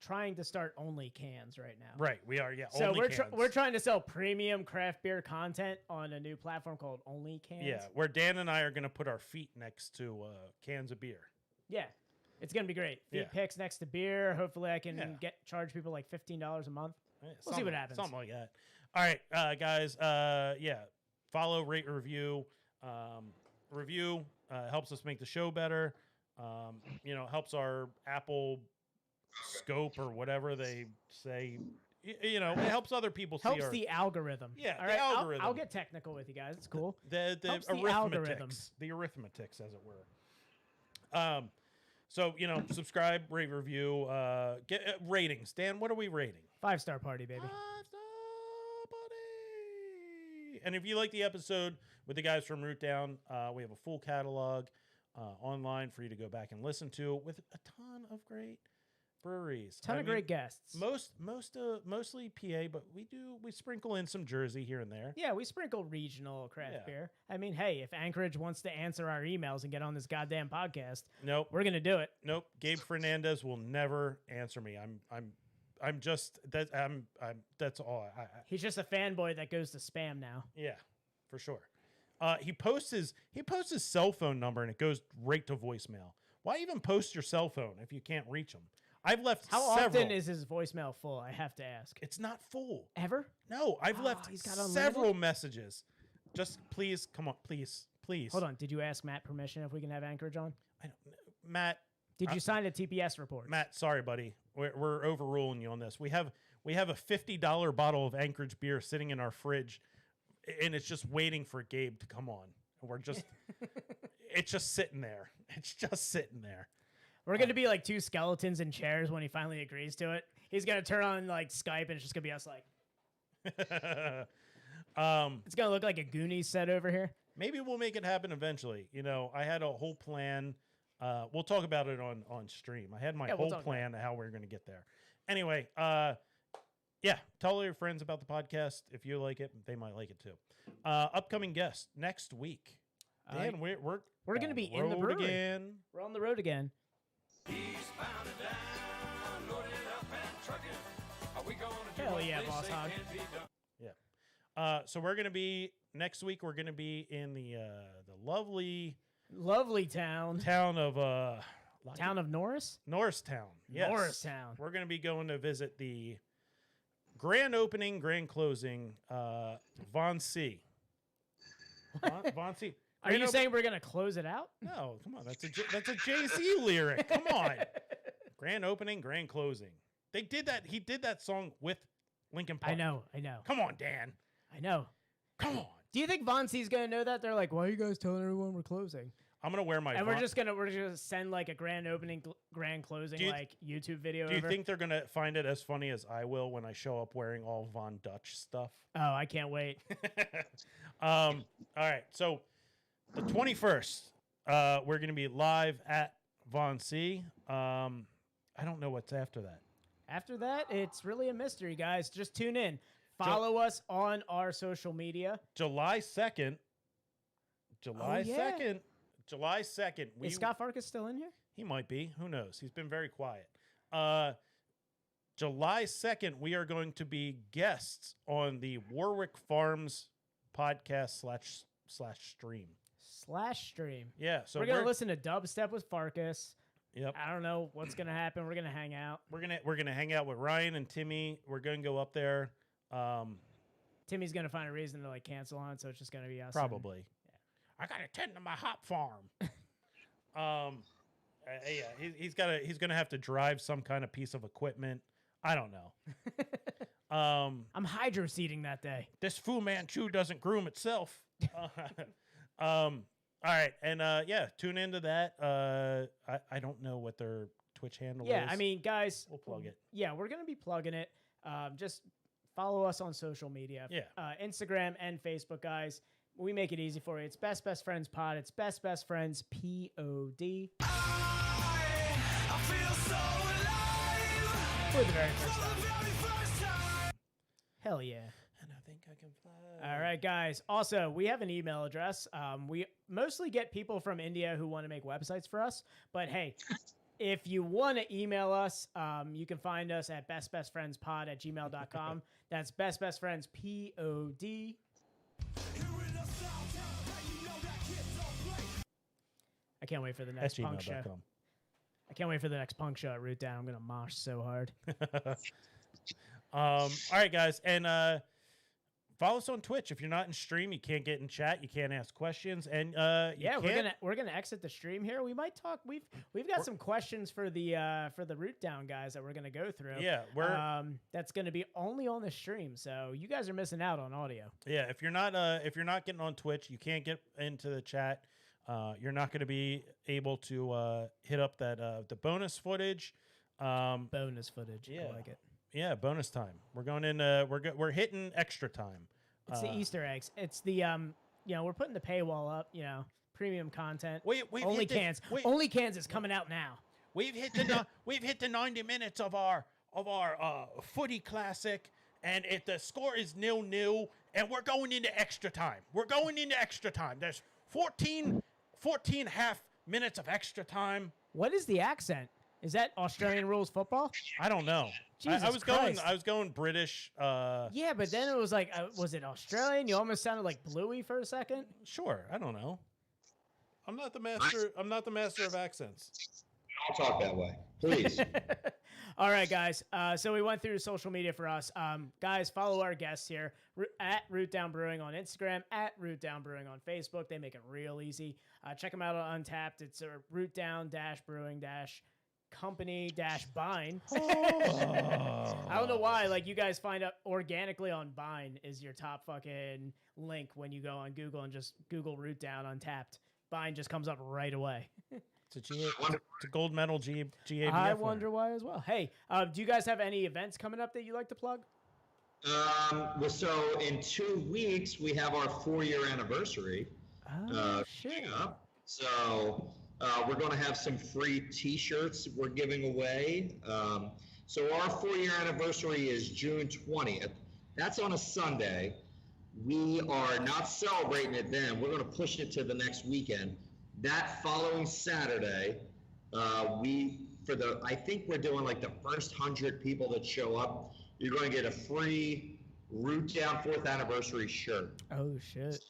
trying to start only cans right now. Right, we are. Yeah. So only cans. we're trying to sell premium craft beer content on a new platform called Only Cans. Yeah, where Dan and I are going to put our feet next to cans of beer. Yeah, it's going to be great. Feet picks next to beer. Hopefully, I can charge people like $15 a month. Yeah, we'll see what happens. Something like that. All right, guys. Follow, rate, review. Review helps us make the show better. Helps our Apple scope or whatever they say. It helps other people see. Helps the algorithm. Yeah, all the right, algorithm. I'll get technical with you guys. It's cool. The arithmetics. The arithmetics, as it were. So subscribe, rate, review, get ratings. Dan, what are we rating? 5-star party, baby. 5-star party. And if you like the episode with the guys from Root Down, we have a full catalog online for you to go back and listen to with a ton of great breweries. Ton of great guests. Mostly PA, but we sprinkle in some Jersey here and there. Yeah, we sprinkle regional craft Yeah. beer. I mean, hey, if Anchorage wants to answer our emails and get on this goddamn podcast, Nope. we're gonna do it. Nope. Gabe Fernandez will never answer me. I'm just that I'm that's all. He's just a fanboy that goes to spam now. Yeah, for sure. He posts his cell phone number and it goes right to voicemail. Why even post your cell phone if you can't reach him? I've left How several. often is his voicemail full? I have to ask. It's not full. Ever? No, I've left he's got unlimited? several messages. Just please, come on, please. Hold on. Did you ask Matt permission if we can have Anchorage on? I don't know. Matt, Did you sign a TPS report? Matt, sorry, buddy. We're overruling you on this. We have a $50 bottle of Anchorage beer sitting in our fridge, and it's just waiting for Gabe to come on. And we're just, it's just sitting there. It's just sitting there. We're gonna be like two skeletons in chairs when he finally agrees to it. He's gonna turn on like Skype, and it's just gonna be us like. It's gonna look like a Goonies set over here. Maybe we'll make it happen eventually. You know, I had a whole plan. We'll talk about it on stream. I had my whole plan of how we're going to get there. Anyway, yeah, tell all your friends about the podcast. If you like it, they might like it too. Upcoming guest next week. Dan, we're going to be in the brewery again. We're on the road again. Hell yeah, Boss Hog. Yeah. So we're going to be next week. We're going to be in the lovely town of Norris. Norristown. Yes. Norristown. We're going to be going to visit the grand opening, grand closing, Von C. Von C. Are you saying we're going to close it out? No, come on. That's a Jay-Z lyric. Come on. Grand opening, grand closing. They did that. He did that song with Linkin Park. I know. Come on, Dan. I know. Come on. Do you think Von C's going to know that? They're like, why are you guys telling everyone we're closing? I'm going to wear my... And we're just going to send like a grand opening, grand closing YouTube video Do you think they're going to find it as funny as I will when I show up wearing all Von Dutch stuff? Oh, I can't wait. All right. So the 21st, we're going to be live at Von C. I don't know what's after that. After that, it's really a mystery, guys. Just tune in. Follow us on our social media. July 2nd. July 2nd. Is Scott Farkas still in here? He might be. Who knows? He's been very quiet. July 2nd, we are going to be guests on the Warwick Farms podcast slash stream. Yeah. So we're going to listen to dubstep with Farkas. Yep. I don't know what's going to happen. We're going to hang out. We're gonna hang out with Ryan and Timmy. We're going to go up there. Timmy's going to find a reason to like cancel on, so it's just going to be us. Probably. I got to tend to my hop farm. Yeah, he's gonna have to drive some kind of piece of equipment. I don't know. I'm hydro seeding that day. This Fu Manchu doesn't groom itself. All right, and yeah, tune into that. I don't know what their Twitch handle is. Yeah, I mean, guys, we'll plug it. Yeah, we're gonna be plugging it. Just follow us on social media. Yeah, Instagram and Facebook, guys. We make it easy for you. It's Best Friends Pod. It's Best Friends POD. I feel so alive. For the very first time. Hell yeah. And I think I can fly. All right, guys. Also, we have an email address. We mostly get people from India who want to make websites for us. But hey, if you want to email us, you can find us at bestbestfriendspod@gmail.com. That's bestbestfriendspod. I can't wait for the next punk show. I can't wait for the next punk show at Root Down. I'm gonna mosh so hard. All right, guys, and follow us on Twitch. If you're not in stream, you can't get in chat. You can't ask questions, and we're gonna exit the stream here. We might talk. We've got some questions for the Root Down guys that we're gonna go through. Yeah, that's gonna be only on the stream, so you guys are missing out on audio. Yeah, if you're not getting on Twitch, you can't get into the chat. You're not going to be able to hit up that the bonus footage. Bonus footage. Yeah. I like it. Yeah, bonus time. We're going in. We're hitting extra time. It's the Easter eggs. It's the we're putting the paywall up. Premium content. Wait. Only cans. Only cans is coming out now. we've hit the 90 minutes of our footy classic, and if the score is 0-0, and we're going into extra time. There's 14 half minutes of extra time. What is the accent? Is that Australian rules football? I don't know. I was going British. Yeah, but then it was like, was it Australian? You almost sounded like Bluey for a second. Sure, I don't know. I'm not the master of accents. I'll talk that way, please. All right, guys. So we went through social media for us. Guys, follow our guests here at Root Down Brewing on Instagram, at Root Down Brewing on Facebook. They make it real easy. Check them out on Untapped. It's a Root Down Brewing company Bine. I don't know why. Like, you guys find out organically on Bine is your top fucking link when you go on Google and just Google Root Down Untapped. Bine just comes up right away. It's a gold medal GABF. I wonder why as well. Hey, do you guys have any events coming up that you like to plug? So in 2 weeks we have our 4-year anniversary. Oh shit! Up. So we're going to have some free T-shirts we're giving away. So our 4-year anniversary is June 20th. That's on a Sunday. We are not celebrating it then. We're going to push it to the next weekend. That following Saturday, I think we're doing like the first 100 people that show up, you're going to get a free Root Down 4th anniversary shirt. Oh shit!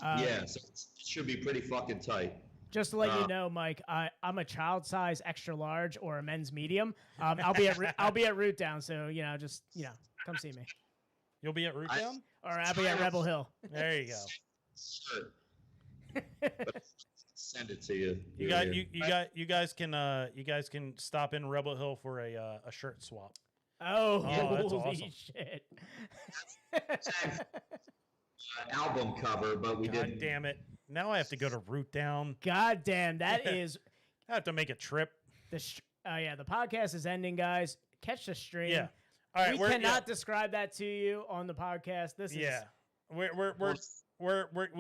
Yeah, so it should be pretty fucking tight. Just to let you know, Mike, I'm a child size extra large or a men's medium. I'll be at Root Down, so just come see me. You'll be at Root Down, or I'll be at Rebel Hill. There you go. Sure. Send it to you. You guys can stop in Rebel Hill for a shirt swap. Oh, that's holy awesome. shit! Album cover, but we didn't. God damn it! Now I have to go to Root Down. God damn, that is. I have to make a trip. The podcast is ending, guys. Catch the stream. Yeah. All right. We cannot describe that to you on the podcast. This is. Yeah. We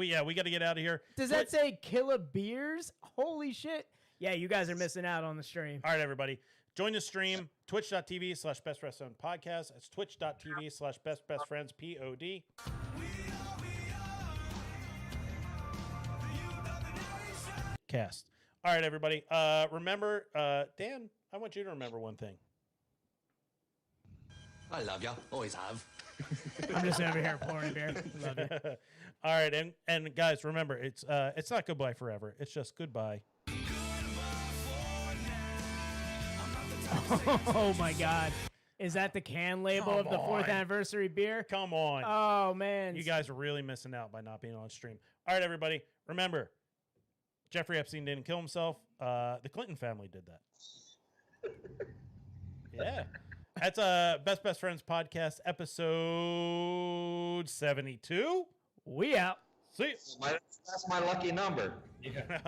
got to get out of here. Does that say Killa Beers? Holy shit. Yeah, you guys are missing out on the stream. All right, everybody. Join the stream, twitch.tv/bestfriends podcast. It's twitch.tv/bestfriendspod. Cast. All right, everybody. Remember, Dan, I want you to remember one thing. I love you. Always have. I'm just over here pouring beer. Love you. All right, and guys, remember, it's not goodbye forever. It's just goodbye. Oh my God. Is that the can label of the 4th anniversary beer? Come on. Oh man. You guys are really missing out by not being on stream. All right, everybody. Remember, Jeffrey Epstein didn't kill himself. The Clinton family did that. Yeah. That's Best Friends podcast, episode 72. We out. See you. That's my lucky number. Yeah.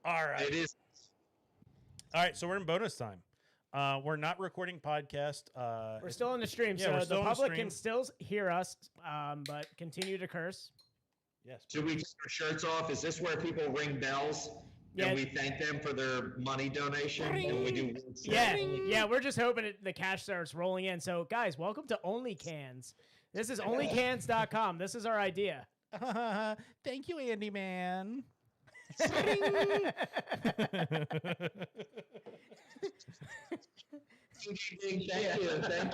All right. It is. All right, so we're in bonus time. We're not recording podcast. We're still on the stream, yeah, so the public can still hear us, but continue to curse. Yes. Should we take our shirts off? Is this where people ring bells? Yeah. And we thank them for their money donation? And we do Yeah, we're just hoping the cash starts rolling in. So, guys, welcome to Only Cans. This is onlycans.com. This is our idea. Thank you, Andy Man. Thank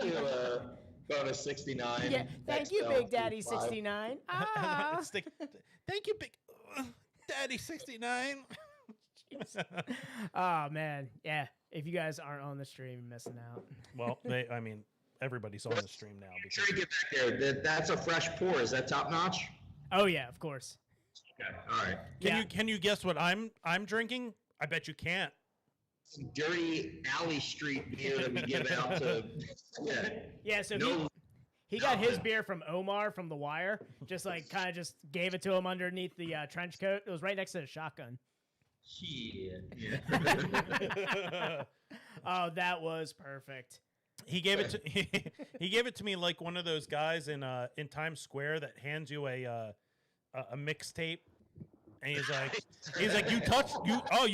you, bonus 69. Yeah, thank you, Big Daddy 69. Ah. Thank you, Big Daddy 69. Oh man, yeah. If you guys aren't on the stream, you're missing out. Well, everybody's on the stream now. Try to get back there. That's a fresh pour. Is that top notch? Oh yeah, of course. Okay. All right. Can you guess what I'm drinking? I bet you can't. Some dirty alley street beer that we give out to. Yeah. So he got his beer from Omar from The Wire. Just kind of gave it to him underneath the trench coat. It was right next to the shotgun. Yeah. Oh, that was perfect. He gave it to he gave it to me like one of those guys in Times Square that hands you a mixtape, and he's like you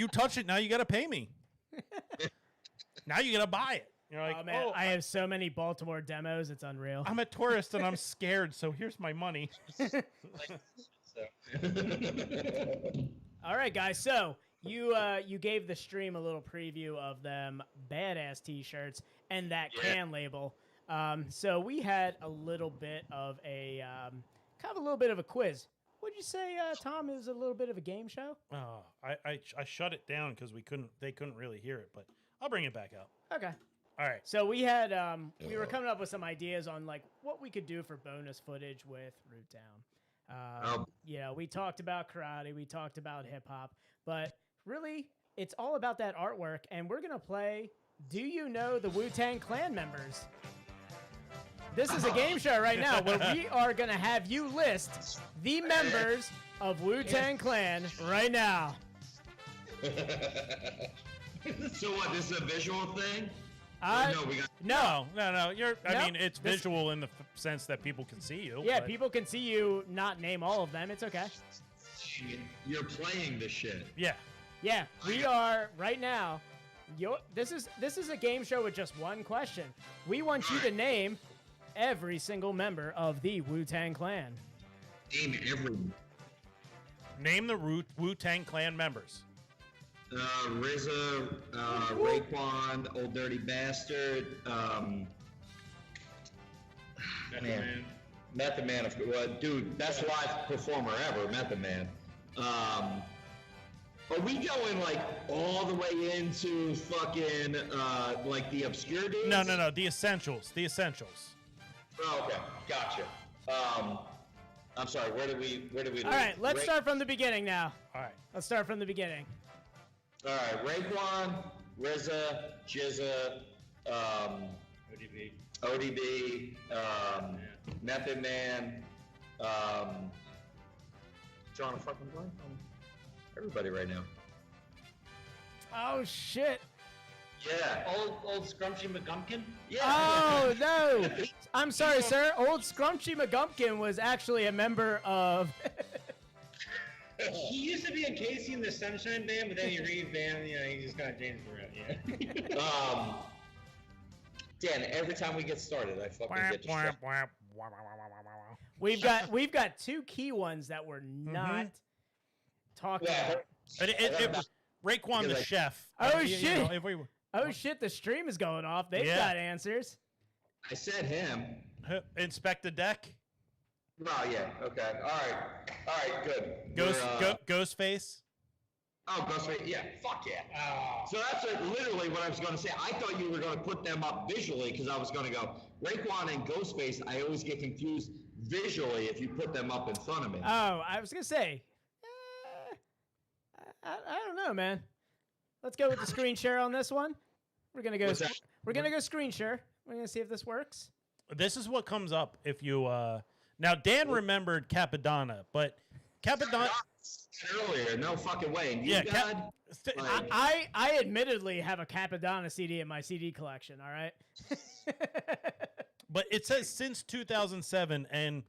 touched it, now you got to pay me. Now you gotta buy it. You're like, oh man, I have so many Baltimore demos. It's unreal. I'm a tourist and I'm scared, so here's my money. All right, guys. So you gave the stream a little preview of them badass T-shirts and that can label. So we had a little bit of a kind of a little bit of a quiz. Would you say, Tom, is a little bit of a game show? Oh, I shut it down because they couldn't really hear it, but I'll bring it back up. Okay. All right. So we had we were coming up with some ideas on like what we could do for bonus footage with Root Down. You know, we talked about karate, we talked about hip hop, but really it's all about that artwork. And we're gonna play Do You Know the Wu-Tang Clan members? This is a game show right now where we are gonna have you list the members of Wu-Tang Clan right now. So what? This is a visual thing? No. I mean, it's visual in the sense that people can see you. Yeah, but... people can see you not name all of them. It's okay. You're playing the shit. Yeah. Yeah, we are right now. This is a game show with just one question. We want you to name every single member of the Wu-Tang Clan. Name everyone. Name the Wu-Tang Clan members. RZA, Raekwon, Old Dirty Bastard, Method Man, dude, best live performer ever, Method Man. Are we going like all the way into fucking like the obscure dudes? No, the essentials. Oh, okay, gotcha. I'm sorry. Where do we? All right, let's start from the beginning now. All right, let's start from the beginning. All right, Raekwon, RZA, Jizza, ODB, Method Man, drawing a fucking blank on everybody right now. Oh shit! Yeah, old Scrumptious McGumpkin. Yeah. Oh no! I'm sorry, sir. Old Scrumptious McGumpkin was actually a member of. He used to be in Casey and the Sunshine Band, but then he revamped. You know, he just kind of changed around. Yeah. Dan, every time we get started, I fucking get distracted. We've got two key ones that we're not talking about. Raekwon the chef. Oh shit! Oh shit! The stream is going off. They've got answers. I said him. Inspect the deck. Oh yeah. Okay. All right. Good. Ghostface. Oh, Ghostface. Yeah. Fuck yeah. So that's literally what I was going to say. I thought you were going to put them up visually because I was going to go Raekwon and Ghostface. I always get confused visually if you put them up in front of me. Oh, I was going to say. I don't know, man. Let's go with the screen share on this one. We're gonna go. We're gonna go screen share. We're gonna see if this works. This is what comes up if you. Now Dan remembered Capadonna, but Capadonna earlier. No fucking way. I admittedly have a Capadonna CD in my CD collection. All right. But it says since 2007, and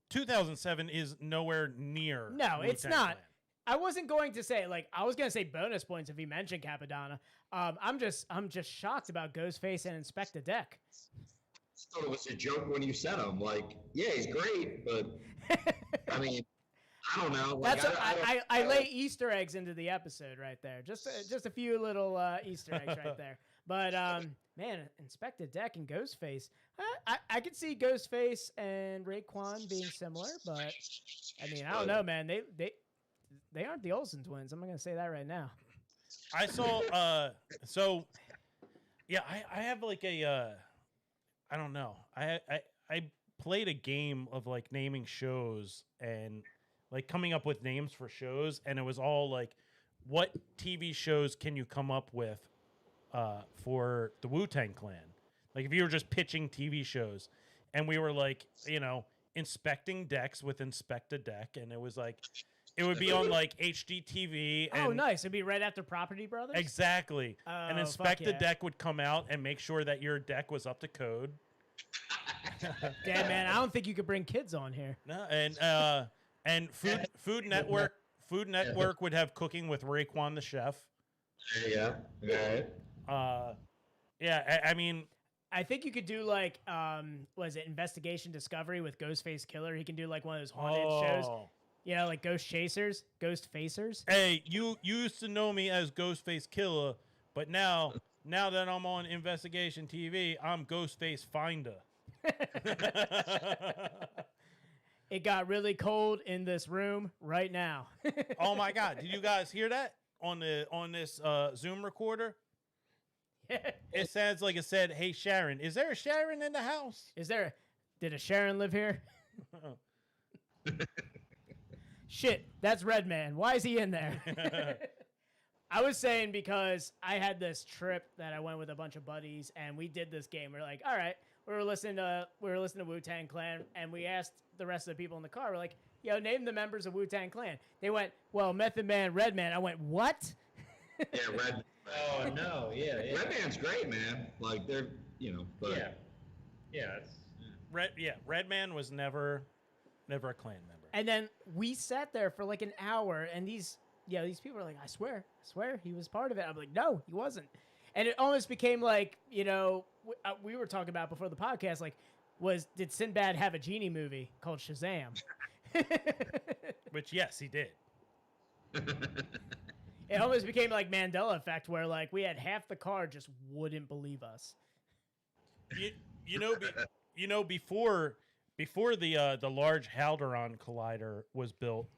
2007 is nowhere near. No, Wu-Tang it's not. Clan. I wasn't going to say I was going to say bonus points if he mentioned Capadonna. I'm just shocked about Ghostface and Inspect the Deck. I thought it was a joke when you said him. Like, yeah, he's great, but I mean, I don't know. Like, I lay Easter eggs into the episode right there. Just a few little Easter eggs right there. But man, Inspect the Deck and Ghostface. I could see Ghostface and Raekwon being similar, but I mean, I don't know, man. They aren't the Olsen twins. I'm not gonna say that right now. I saw. So, yeah, I have like a. I don't know. I played a game of like naming shows and like coming up with names for shows, and it was all like, what TV shows can you come up with for the Wu-Tang Clan? Like if you were just pitching TV shows, and we were like, inspecting decks with Inspect a Deck, and it was like. It would be on like HGTV. And oh, nice! It'd be right after Property Brothers. Exactly. And Inspect the Deck would come out and make sure that your deck was up to code. Damn, man! I don't think you could bring kids on here. No, and Food Network. Food Network would have Cooking with Raekwon the chef. Yeah. Yeah, I mean, I think you could do like, was it Investigation Discovery with Ghostface Killer? He can do like one of those haunted shows. You know, like Ghost Chasers, Ghost Facers. Hey, you used to know me as Ghostface Killer, but now that I'm on Investigation TV, I'm Ghostface Finder. It got really cold in this room right now. Oh my God! Did you guys hear that on this Zoom recorder? It sounds like it said, "Hey Sharon, is there a Sharon in the house? Did a Sharon live here?" Shit, that's Redman. Why is he in there? I was saying because I had this trip that I went with a bunch of buddies, and we did this game. We're like, all right, we were listening to Wu-Tang Clan, and we asked the rest of the people in the car. We're like, yo, name the members of Wu-Tang Clan. They went, well, Method Man, Redman. I went, what? Yeah, Red. Oh no, yeah. Redman's great, man. Like they're, but yeah. Redman was never a Klan member. And then we sat there for like an hour, and these people were like, I swear, he was part of it. I'm like, no, he wasn't. And it almost became like, we were talking about before the podcast, like, did Sinbad have a genie movie called Shazam? Which, yes, he did. It almost became like Mandela effect, where like we had half the car just wouldn't believe us. Before the Large Hadron Collider was built,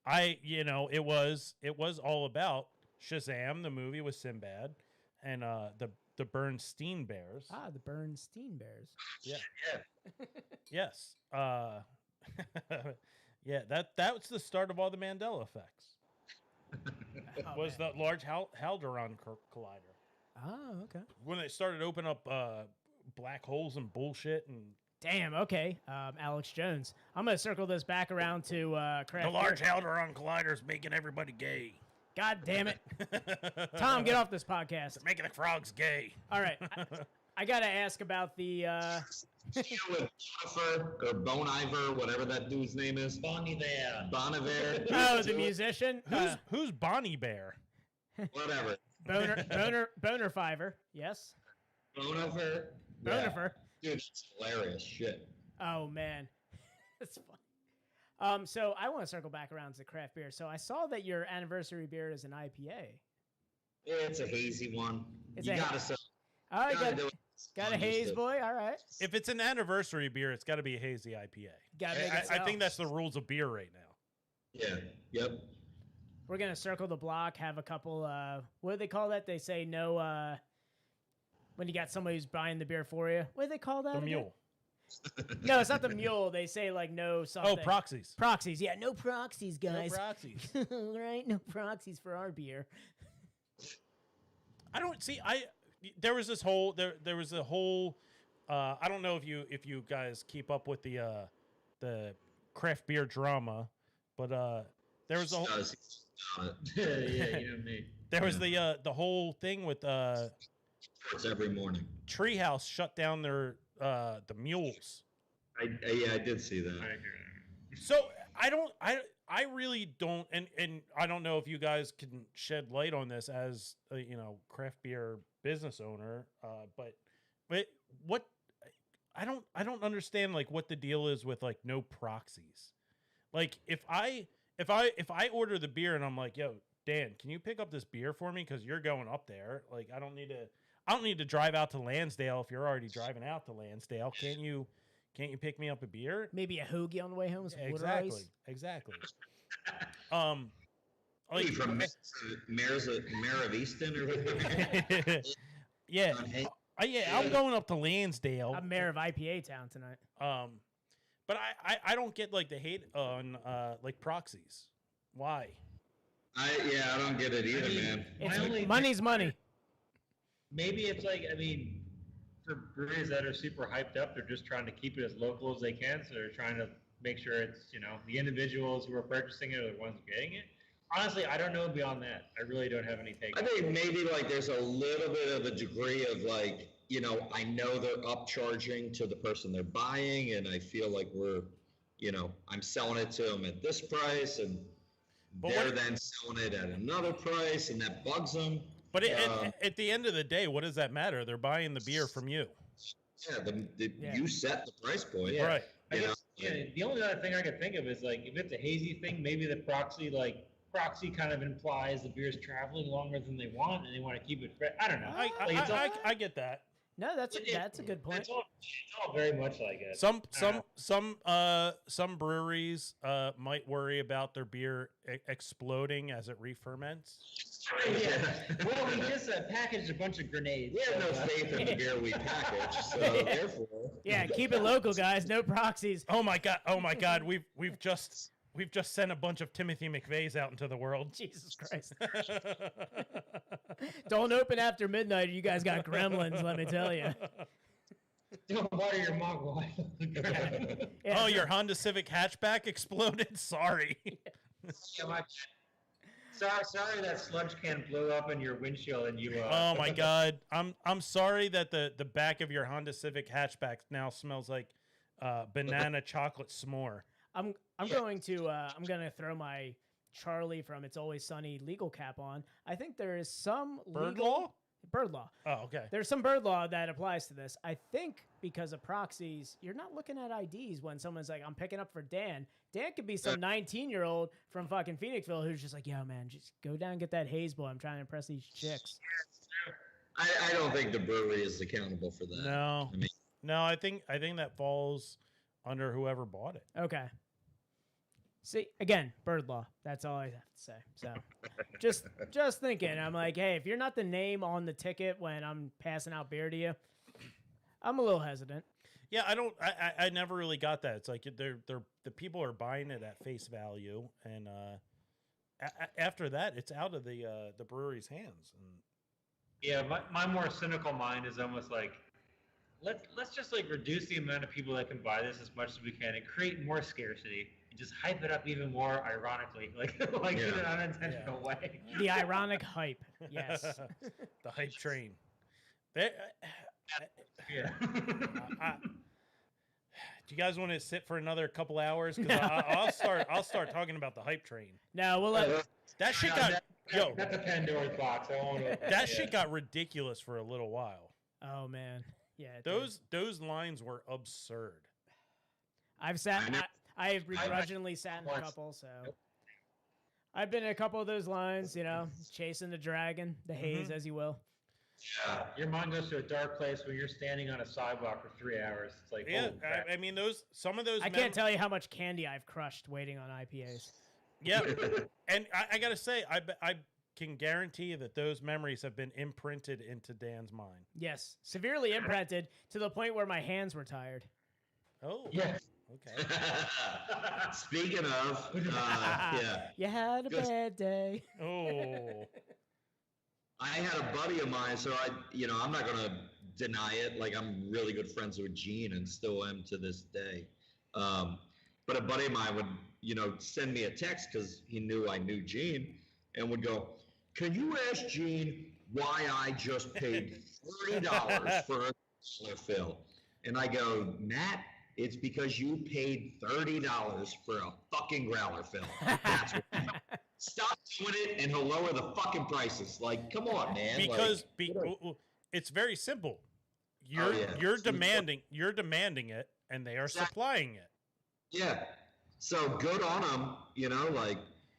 it was all about Shazam, the movie with Sinbad, and the Bernstein Bears. Ah, the Bernstein Bears. Yeah. Yes. Yeah. That was the start of all the Mandela effects. Was the Large Hadron Collider. Oh, okay. When they started to open up black holes and bullshit and. Damn, okay. Alex Jones. I'm going to circle this back around to Craft The Large Hadron Collider is making everybody gay. God damn it. Tom, get off this podcast. They're making the frogs gay. All right. I got to ask about the... with Bonifer or Boniver, whatever that dude's name is. Boniver. Oh, the musician? Who's Bonnie Bear? Whatever. Boner Fiver. Yes. Bonifer. Bonifer. Dude, it's hilarious shit. Oh, man. That's fun. So I want to circle back around to craft beer. So I saw that your anniversary beer is an IPA. It's a hazy one. You gotta sell. All right, got a haze boy. All right. If it's an anniversary beer, it's got to be a hazy IPA. I think that's the rules of beer right now. Yeah. Yep. We're gonna circle the block. Have a couple. What do they call that? They say no. When you got somebody who's buying the beer for you, what do they call that? The mule. No, it's not the mule. They say like no something. Oh, proxies. Proxies. Yeah, no proxies, guys. No proxies. Right? No proxies for our beer. I don't see. There was this whole. There was a whole. I don't know if you guys keep up with the craft beer drama, but there was a whole. Yeah, you know me. There was the whole thing with It's every morning. Treehouse shut down their the mules. I did see that. So I really don't, and I don't know if you guys can shed light on this as a, craft beer business owner, but what I don't understand like what the deal is with like no proxies. Like if I order the beer and I'm like, yo, Dan, can you pick up this beer for me because you're going up there? Like I don't need to drive out to Lansdale if you're already driving out to Lansdale. Can't you pick me up a beer? Maybe a hoagie on the way home. Exactly. Like from Mayor of Easton or whatever. Yeah. I'm going up to Lansdale. I'm mayor of IPA town tonight. But I don't get like the hate on like proxies. Why? I don't get it either, man. Money's money. Maybe it's like, for breweries that are super hyped up, they're just trying to keep it as local as they can. So they're trying to make sure it's, the individuals who are purchasing it are the ones getting it. Honestly, I don't know beyond that. I really don't have any take. I think maybe like there's a little bit of a degree of like, I know they're upcharging to the person they're buying, and I feel like I'm selling it to them at this price, and they're then selling it at another price, and that bugs them. But at the end of the day, what does that matter? They're buying the beer from you. Yeah, you set the price point. Yeah. Right. The only other thing I could think of is like if it's a hazy thing, maybe the proxy kind of implies the beer's traveling longer than they want and they want to keep it fresh. I don't know. I get that. No, that's a good point. It's all very much like it. Some breweries might worry about their beer exploding as it re-ferments. Yeah. Well, we just packaged a bunch of grenades. We have no faith in the beer we package, so therefore. Yeah, keep it local, guys. No proxies. Oh my god! We've just sent a bunch of Timothy McVeighs out into the world. Jesus Christ! Don't open after midnight, or you guys got gremlins. Let me tell you. Don't water your mug. Yeah, oh, your Honda Civic hatchback exploded. Sorry. Yeah, my sorry that sludge can blew up in your windshield and you. Oh my god! I'm sorry that the back of your Honda Civic hatchback now smells like banana chocolate s'more. I'm going to throw my Charlie from It's Always Sunny legal cap on. I think there is some Bird law. Oh, okay. There's some bird law that applies to this. I think because of proxies, you're not looking at IDs when someone's like, I'm picking up for Dan. Dan could be some 19-year-old from fucking Phoenixville who's just like, yo, man, just go down and get that haze boy. I'm trying to impress these chicks. I don't think the brewery is accountable for that. No. I think that falls under whoever bought it. Okay. See, again, bird law. That's all I have to say. So just thinking, I'm like, hey, if you're not the name on the ticket when I'm passing out beer to you, I'm a little hesitant. Yeah, I never really got that. It's like the people are buying it at face value, and after that, it's out of the brewery's hands. And yeah, my more cynical mind is almost like, let's just like reduce the amount of people that can buy this as much as we can and create more scarcity and just hype it up even more ironically, in an unintentional way. The ironic hype, yes. The hype train. Yeah. Do you guys want to sit for another couple hours? Because I'll start talking about the hype train. No, we'll let that shit that's a Pandora's box. I don't want to. That shit got ridiculous for a little while. Oh man, yeah. Those lines were absurd. I've begrudgingly sat in a couple, so I've been in a couple of those lines. Chasing the dragon, the haze, as you will. Yeah, your mind goes to a dark place when you're standing on a sidewalk for 3 hours. It's like, yeah, I mean some of those. I can't tell you how much candy I've crushed waiting on IPAs. Yeah, and I gotta say, I can guarantee that those memories have been imprinted into Dan's mind. Yes, severely imprinted to the point where my hands were tired. Oh, yes. Okay. Speaking of, yeah, you had a bad day. Oh. I had a buddy of mine, so I'm not going to deny it. Like, I'm really good friends with Gene and still am to this day. But a buddy of mine would, send me a text because he knew I knew Gene and would go, can you ask Gene why I just paid $30 for a growler fill? And I go, Matt, it's because you paid $30 for a fucking growler fill. That's what Stop doing it, and he'll lower the fucking prices. Like, come on, man. Because it's very simple. You're demanding it, and they are supplying it. Yeah. So good on them,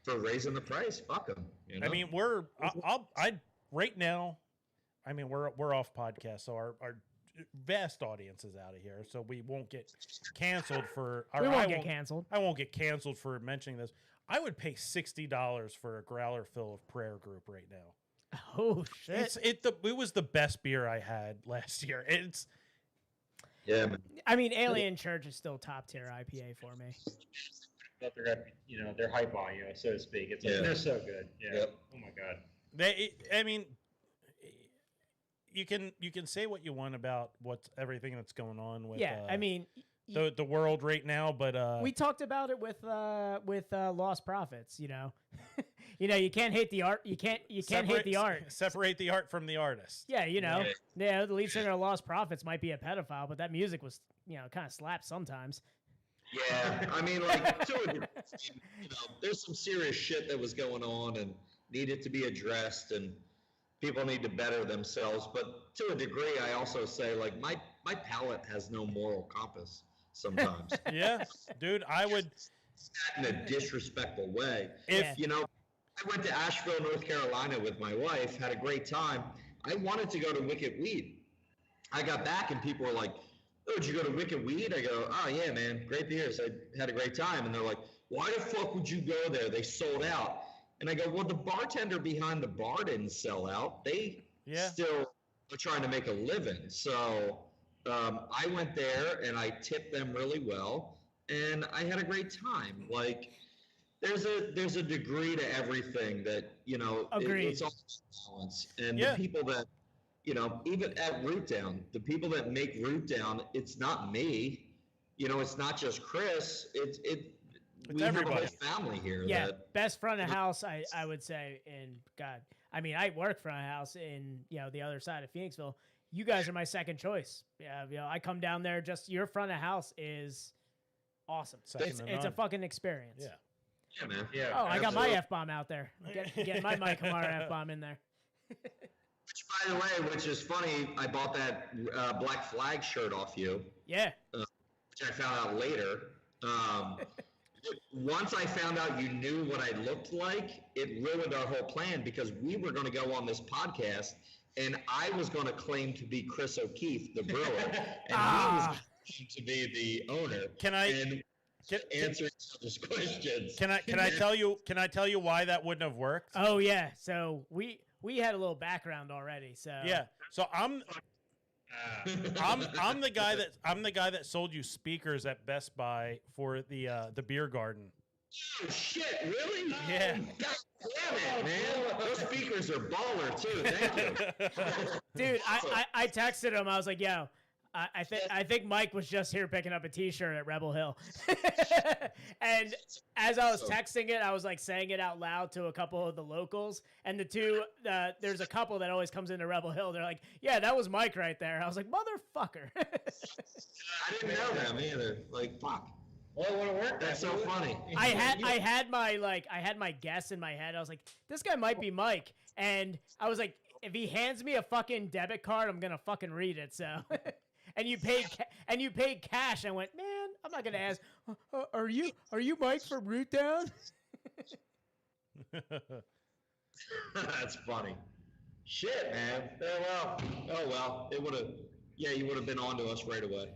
for raising the price. Fuck them. I mean, right now. I mean, we're off podcast, so our vast audience is out of here, so we won't get canceled for. We won't get canceled. I won't get canceled for mentioning this. I would pay $60 for a growler fill of Prayer Group right now. Oh shit! It was the best beer I had last year. Yeah, man. I mean, Alien Church is still top tier IPA for me. But they're hype on you, so to speak. It's like they're so good. Yeah. Yep. Oh my god. You can say what you want about everything that's going on with. Yeah, the world right now, but we talked about it with Lost Prophets. You can't hate the art. You can't hate the art. Separate the art from the artist. Yeah, the lead singer of Lost Prophets might be a pedophile, but that music was kind of slaps sometimes. Yeah, I mean, there's some serious shit that was going on and needed to be addressed, and people need to better themselves. But to a degree, I also say, like, my palate has no moral compass sometimes. Yeah, dude, I would. In a disrespectful way. If you know, I went to Asheville, North Carolina with my wife, had a great time. I wanted to go to Wicked Weed. I got back and people were like, "Oh, did you go to Wicked Weed?" I go, "Oh yeah, man, great beers. I had a great time." And they're like, "Why the fuck would you go there? They sold out." And I go, "Well, the bartender behind the bar didn't sell out. They still are trying to make a living." So I went there and I tipped them really well. And I had a great time. Like, there's a degree to everything that, you know, it's all balance. And the people that, you know, even at Root Down, the people that make Root Down, it's not me. You know, it's not just Chris. It's we everybody. have a whole family here. Yeah, best front of house, I would say. And God, I mean, I work front of house in, you know, the other side of Phoenixville. You guys are my second choice. Yeah, you know, I come down there. Just your front of house is awesome. It's a fucking experience. Yeah. Yeah, man. Yeah. Oh, I got my F-bomb out there. Get my Mike Kamara F-bomb in there. Which, by the way, which is funny, I bought that Black Flag shirt off you. Yeah. Which I found out later. Once I found out you knew what I looked like, it ruined our whole plan because we were going to go on this podcast and I was going to claim to be Chris O'Keefe, the brewer, and he was to be the owner. Answer each other's questions. Can I tell you? Can I tell you why that wouldn't have worked? Oh yeah. So we had a little background already. So yeah. So I'm the guy that sold you speakers at Best Buy for the beer garden. Oh shit! Really? Yeah. God damn it, man! Those speakers are baller too. Thank you, dude. I texted him. I was like, "Yo, I think Mike was just here picking up a T-shirt at Rebel Hill." And as I was texting it, I was like saying it out loud to a couple of the locals, and there's a couple that always comes into Rebel Hill. They're like, "Yeah, that was Mike right there." I was like, "Motherfucker!" I didn't know them either. Like, fuck. Well, it would have worked. That's so funny. I had my guess in my head. I was like, this guy might be Mike, and I was like, if he hands me a fucking debit card, I'm gonna fucking read it. So, and you paid cash. I went, man, I'm not gonna ask. Are you Mike from Root Down? That's funny. Shit, man. Oh well. It would have. Yeah, you would have been on to us right away.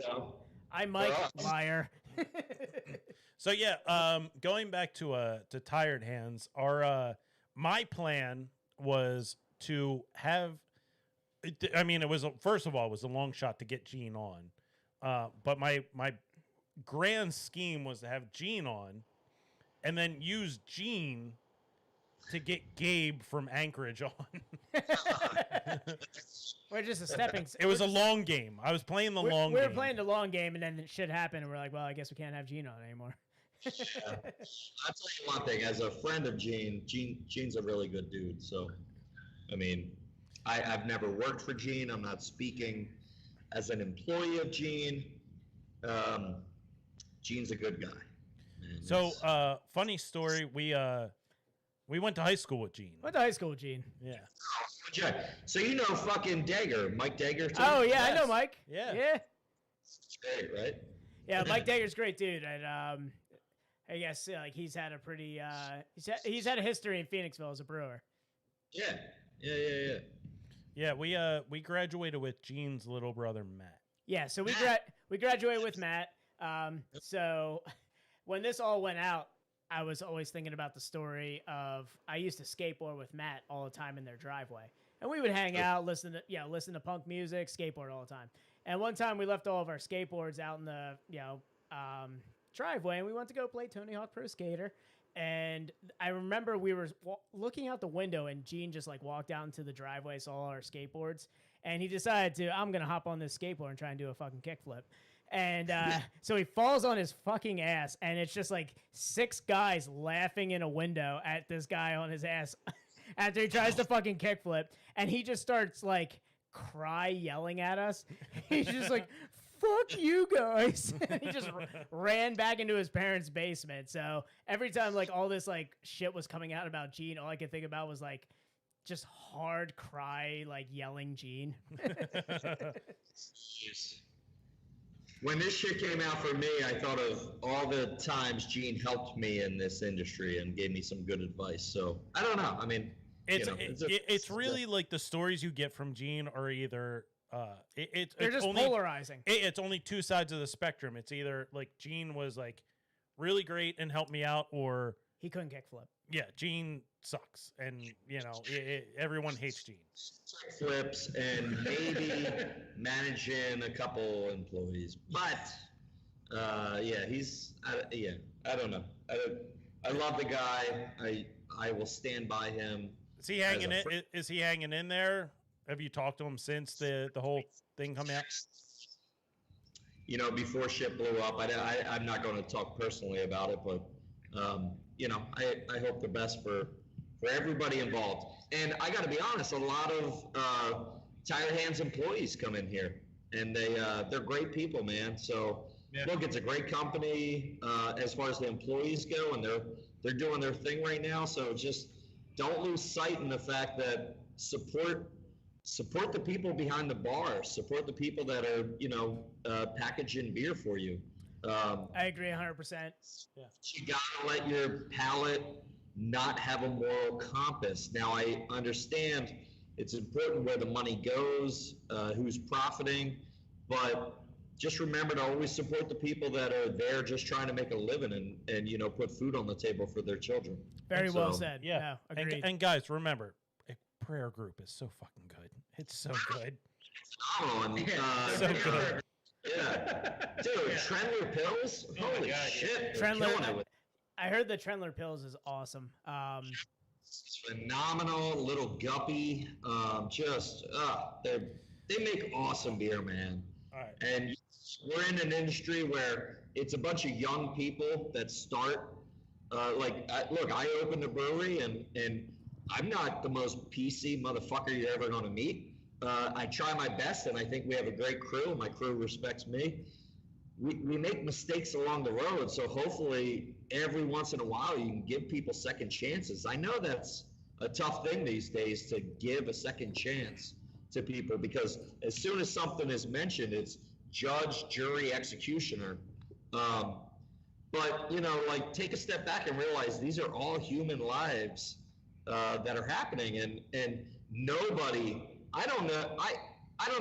So. I'm Mike, liar. So yeah, going back to Tired Hands, my plan was to have. I mean, it was first of all, it was a long shot to get Gene on, but my grand scheme was to have Gene on, and then use Gene to get Gabe from Anchorage on. We're just a stepping. It was a long game. I was playing the long game. We were playing the long game, and then shit happened, and we're like, well, I guess we can't have Gene on anymore. Yeah. I'll tell you one thing. As a friend of Gene's a really good dude. So, I mean, I've never worked for Gene. I'm not speaking as an employee of Gene. Gene's a good guy. Man, so, funny story. We went to high school with Gene. Yeah. So you know fucking Dagger, Mike Dagger too? Oh yeah, yes. I know Mike. Yeah. It's great, right? Yeah, Mike Dagger's a great dude, and I guess like he's had a pretty he's had a history in Phoenixville as a brewer. Yeah. Yeah, we graduated with Gene's little brother Matt. Yeah, so we graduated with Matt. So when this all went out, I was always thinking about the story of I used to skateboard with Matt all the time in their driveway, and we would hang out, listen to punk music, skateboard all the time. And one time we left all of our skateboards out in the driveway, and we went to go play Tony Hawk Pro Skater. And I remember we were looking out the window, and Gene just like walked out into the driveway, saw all our skateboards, and he decided I'm gonna hop on this skateboard and try and do a fucking kickflip. And so he falls on his fucking ass, and it's just like 6 guys laughing in a window at this guy on his ass after he tries to fucking kickflip, and he just starts like yelling at us. He's just like, fuck you guys. He just ran back into his parents' basement. So every time like all this like shit was coming out about Gene, all I could think about was like just hard cry, like yelling Gene. Jeez. When this shit came out for me, I thought of all the times Gene helped me in this industry and gave me some good advice. So I don't know. I mean, it's really like the stories you get from Gene are either they're just only, polarizing. It's only two sides of the spectrum. It's either like Gene was like really great and helped me out, or he couldn't kickflip. Yeah, Gene sucks, and everyone hates Gene. Flips and maybe managing a couple employees, but I don't know. I love the guy. I will stand by him. Is he hanging in? Is he hanging in there? Have you talked to him since the whole thing come out? Before shit blew up, I'm not going to talk personally about it, but I hope the best for everybody involved. And I got to be honest, a lot of Tired Hands employees come in here, and they're great people, man. So look, it's a great company as far as the employees go, and they're doing their thing right now. So just don't lose sight in the fact that support the people behind the bar, support the people that are packaging beer for you. I agree 100%. Yeah. You gotta let your palate not have a moral compass. Now, I understand it's important where the money goes, who's profiting, but just remember to always support the people that are there just trying to make a living and put food on the table for their children. Very well said. Yeah. No, agreed. And guys, remember, a prayer group is so fucking good. It's so good. So good. Yeah. Dude, Trendler Pills? Holy shit. Trendler. I heard the Trendler Pills is awesome. It's phenomenal, little guppy. They make awesome beer, man. All right. And we're in an industry where it's a bunch of young people that start. I opened a brewery, and I'm not the most PC motherfucker you're ever going to meet. I try my best, and I think we have a great crew. My crew respects me. We make mistakes along the road, so hopefully every once in a while you can give people second chances. I know that's a tough thing these days to give a second chance to people, because as soon as something is mentioned, it's judge, jury, executioner. But take a step back and realize these are all human lives that are happening, and nobody. I don't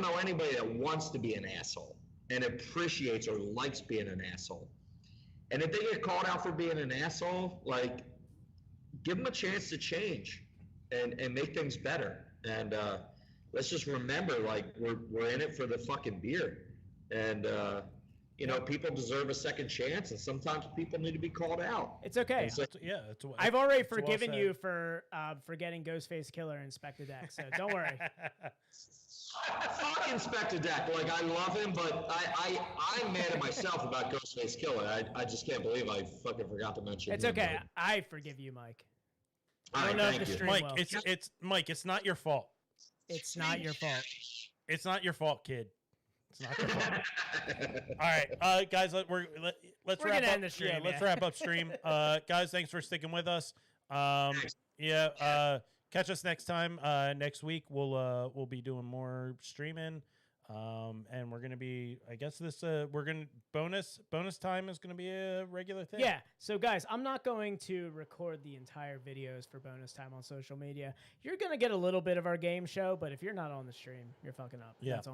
know anybody that wants to be an asshole and appreciates or likes being an asshole. And if they get called out for being an asshole, give them a chance to change and make things better. And let's just remember, we're in it for the fucking beer. And people deserve a second chance, and sometimes people need to be called out. It's okay. So, I've already forgiven you for forgetting Ghostface Killer and Spectre Deck, so don't worry. Fuck Inspector Deck. I love him, but I'm mad at myself about Ghostface Killer. I just can't believe I fucking forgot to mention It's him. okay. I forgive you, Mike. I don't know if the stream Mike, it's Mike, it's not your fault. It's not your fault. It's not your fault, kid. It's not your fault. All right, guys, let's wrap up. End the stream, let's wrap up stream. Guys, thanks for sticking with us. Catch us next time. Next week we'll be doing more streaming, and we're gonna be. I guess bonus time is gonna be a regular thing. Yeah. So guys, I'm not going to record the entire videos for bonus time on social media. You're gonna get a little bit of our game show, but if you're not on the stream, you're fucking up. Yeah. That's all.